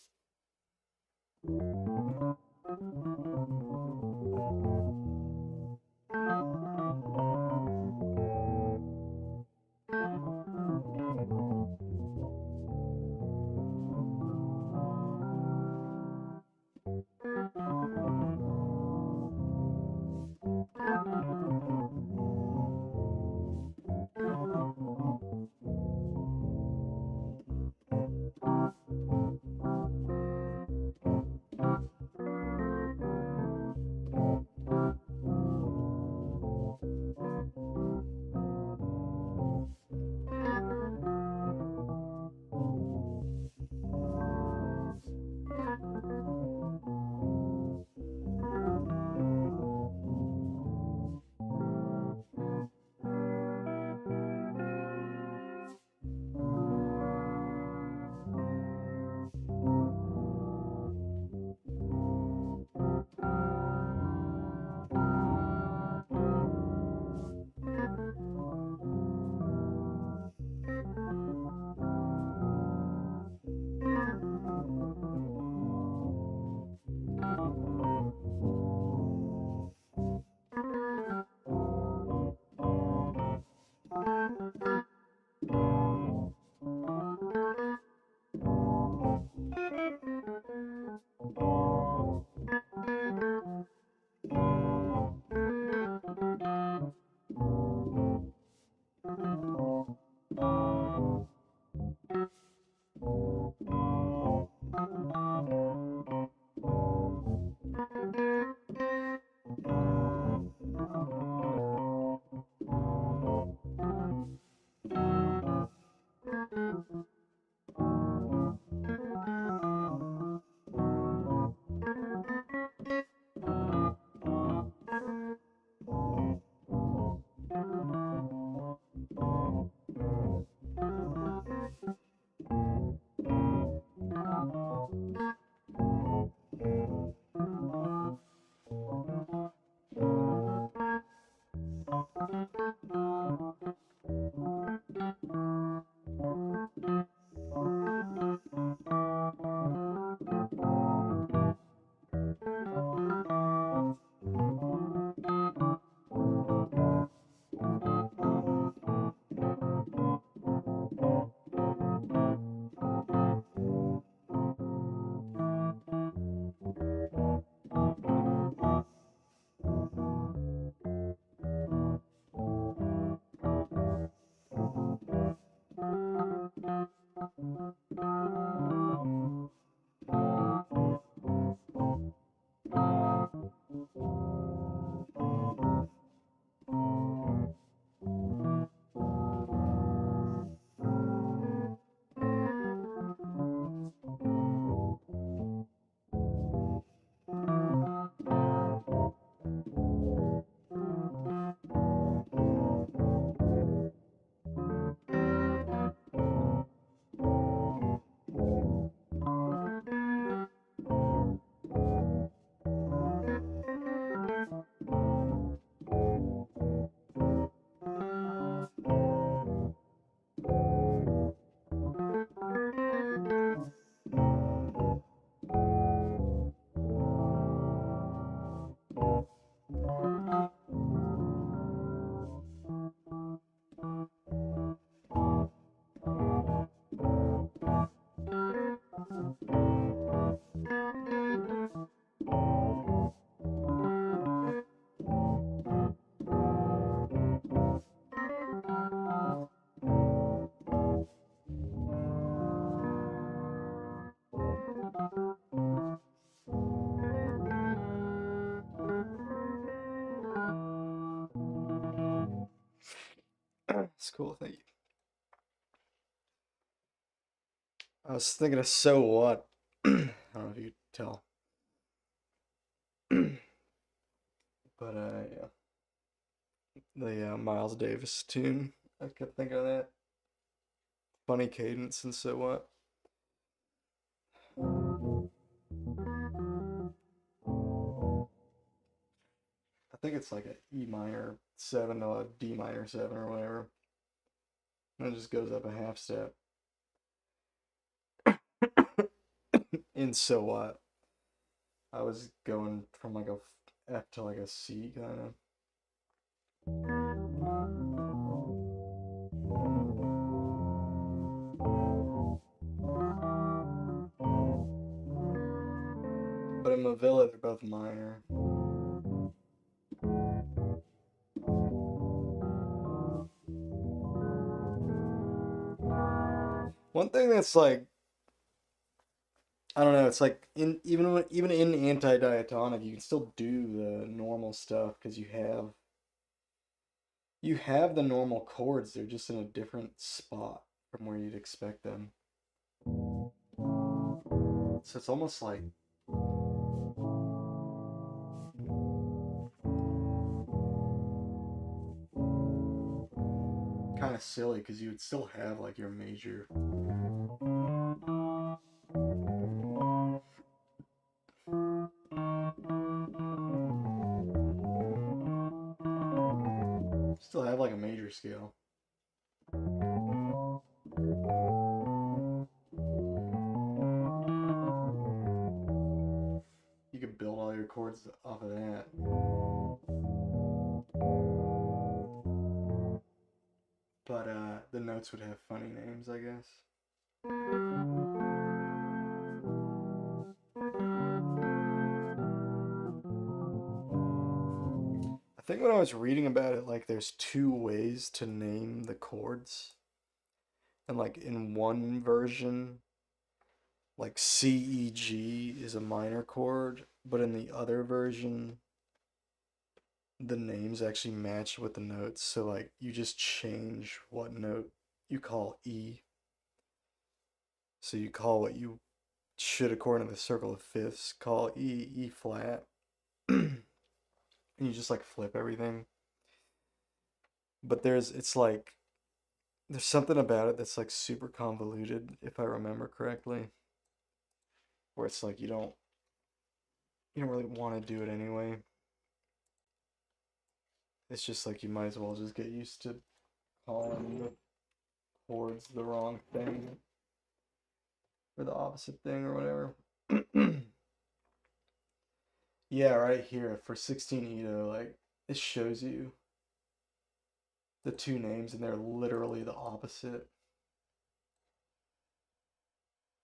Speaker 1: It's cool, thank you. I was thinking of So What. I don't know if you could tell. But yeah. The Miles Davis tune. I kept thinking of that. Funny cadence and So What. I think it's like a E minor 7 to a D minor 7 or whatever. And it just goes up a half step. In so what? I was going from like a F to like a C kind of. But in Mavilla, they're both minor. One thing that's like, I don't know, it's like even in anti-diatonic, you can still do the normal stuff because you have the normal chords. They're just in a different spot from where you'd expect them. So it's almost like kind of silly because you would still have like your major. Still have like a major scale. You could build all your chords off of that. But the notes would have funny names, I guess. I think when I was reading about it, like there's two ways to name the chords. And like in one version, like C, E, G is a minor chord, but in the other version, the names actually match with the notes. So like you just change what note you call E. So you call what you should, according to the circle of fifths, call E, E flat. And you just like flip everything. But there's something about it that's like super convoluted, if I remember correctly. Where it's like you don't really want to do it anyway. It's just like you might as well just get used to calling the chords the wrong thing or the opposite thing or whatever. Yeah, right here for 16 Ito, like it shows you the two names and they're literally the opposite.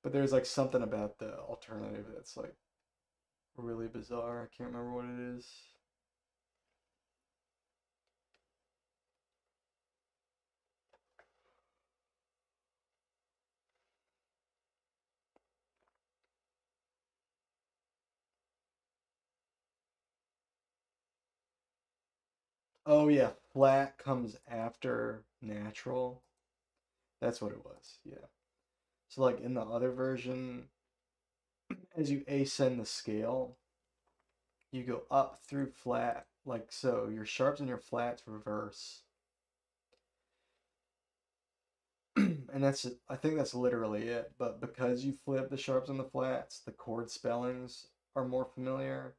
Speaker 1: But there's like something about the alternative that's like really bizarre. I can't remember what it is. Oh yeah, flat comes after natural. That's what it was. Yeah. So like in the other version, as you ascend the scale, you go up through flat, like so. Your sharps and your flats reverse. And I think that's literally it. But because you flip the sharps and the flats, the chord spellings are more familiar.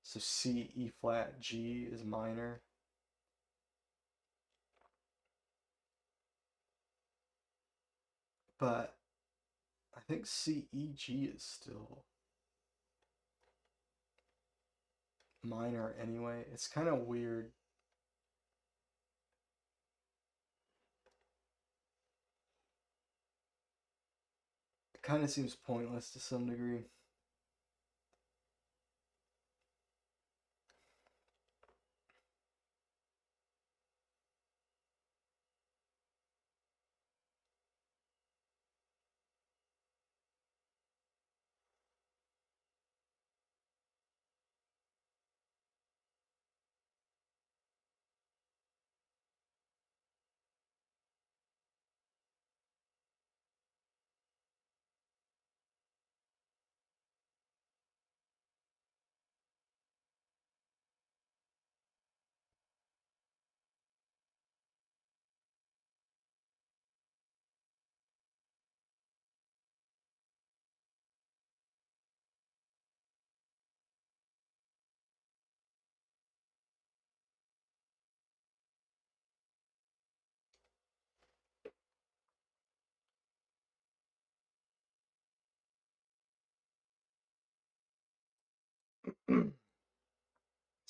Speaker 1: So C, E flat, G is minor. But I think C, E, G is still minor anyway. It's kind of weird. It kind of seems pointless to some degree.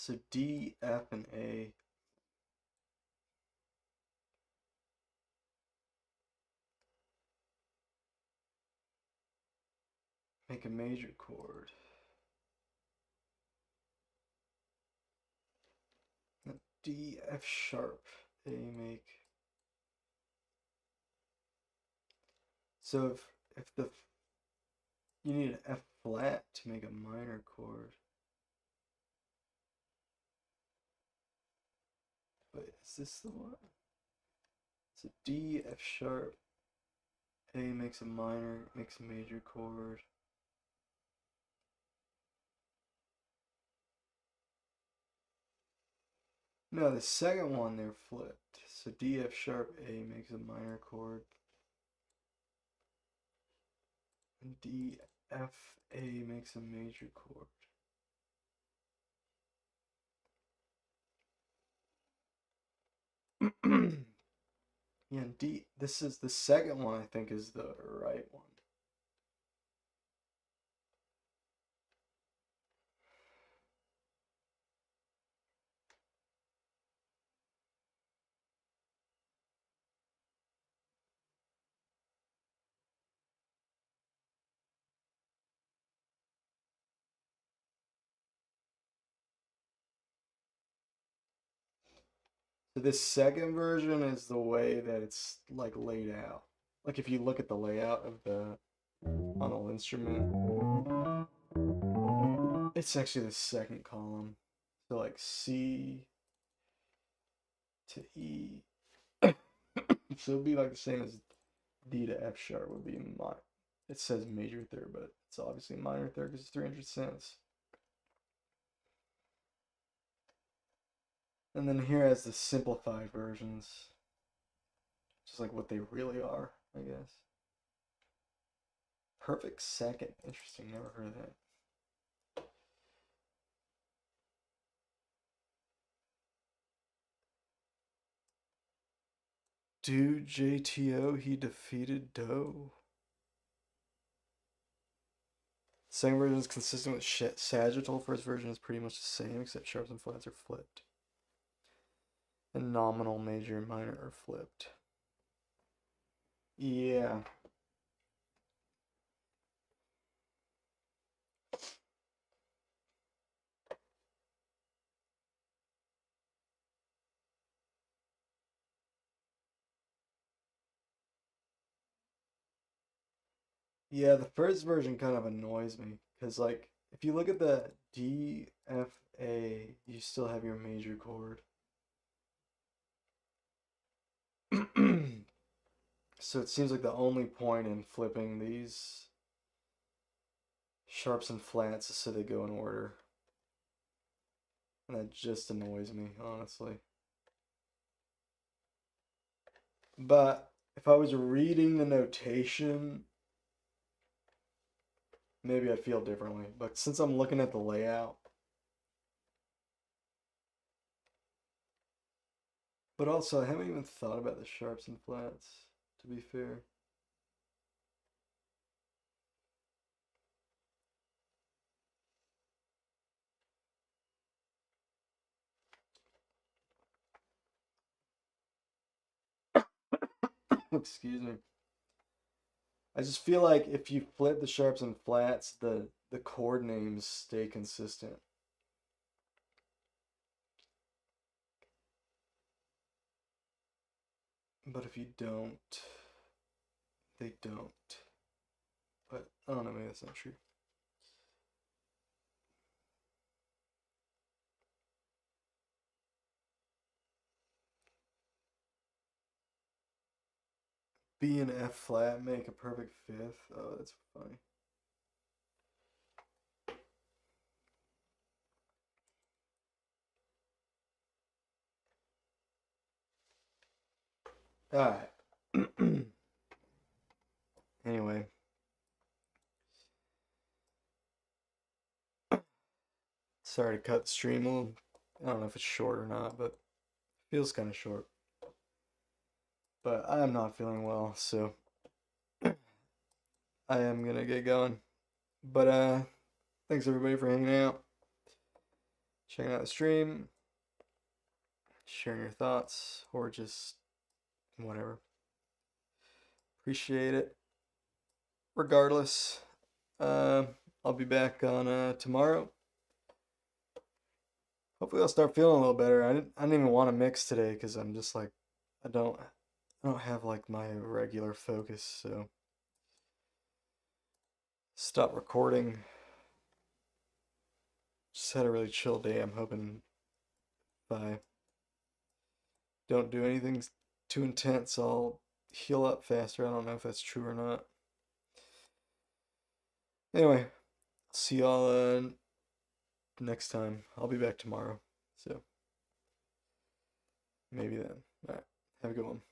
Speaker 1: So D, F, and A. Make a major chord. D, F sharp, A make. So if the you need an F flat to make a minor chord. Wait, is this the one? So D, F sharp, A makes a minor, makes a major chord. No, the second one they're flipped. So D, F sharp, A makes a minor chord. And D, F, A makes a major chord. Yeah, D, this is the second one, I think, is the right one. So this second version is the way that it's like laid out. Like if you look at the layout of the on the instrument, it's actually the second column. So like C to E. So it'd be like the same as D to F sharp would be minor. It says major third, but it's obviously minor third because it's 300 cents. And then here has the simplified versions. Just like what they really are, I guess. Perfect second. Interesting, never heard of that. Do JTO, he defeated Doe. Second version is consistent with sagittal. First version is pretty much the same, except sharps and flats are flipped. And nominal, major, and minor are flipped. Yeah. Yeah, the first version kind of annoys me because, like, if you look at the D, F, A, you still have your major chord. So it seems like the only point in flipping these sharps and flats is so they go in order. And that just annoys me, honestly. But if I was reading the notation, maybe I'd feel differently. But since I'm looking at the layout, but also I haven't even thought about the sharps and flats, to be fair. Excuse me. I just feel like if you flip the sharps and flats, the chord names stay consistent. But if you don't, they don't. But I don't know, maybe that's not true. B and F flat make a perfect fifth. Oh, that's funny. Alright. Anyway. Sorry to cut the stream a little. I don't know if it's short or not, but it feels kind of short. But I am not feeling well, so I am gonna get going. But thanks everybody for hanging out. checking out the stream, sharing your thoughts, or just whatever. Appreciate it. Regardless, I'll be back on tomorrow. Hopefully I'll start feeling a little better. I didn't even want to mix today because I'm just like I don't have like my regular focus, so stop recording. Just had a really chill day. I'm hoping if I don't do anything too intense, I'll heal up faster. I don't know if that's true or not. Anyway, see y'all next time. I'll be back tomorrow, so maybe then. All right, have a good one.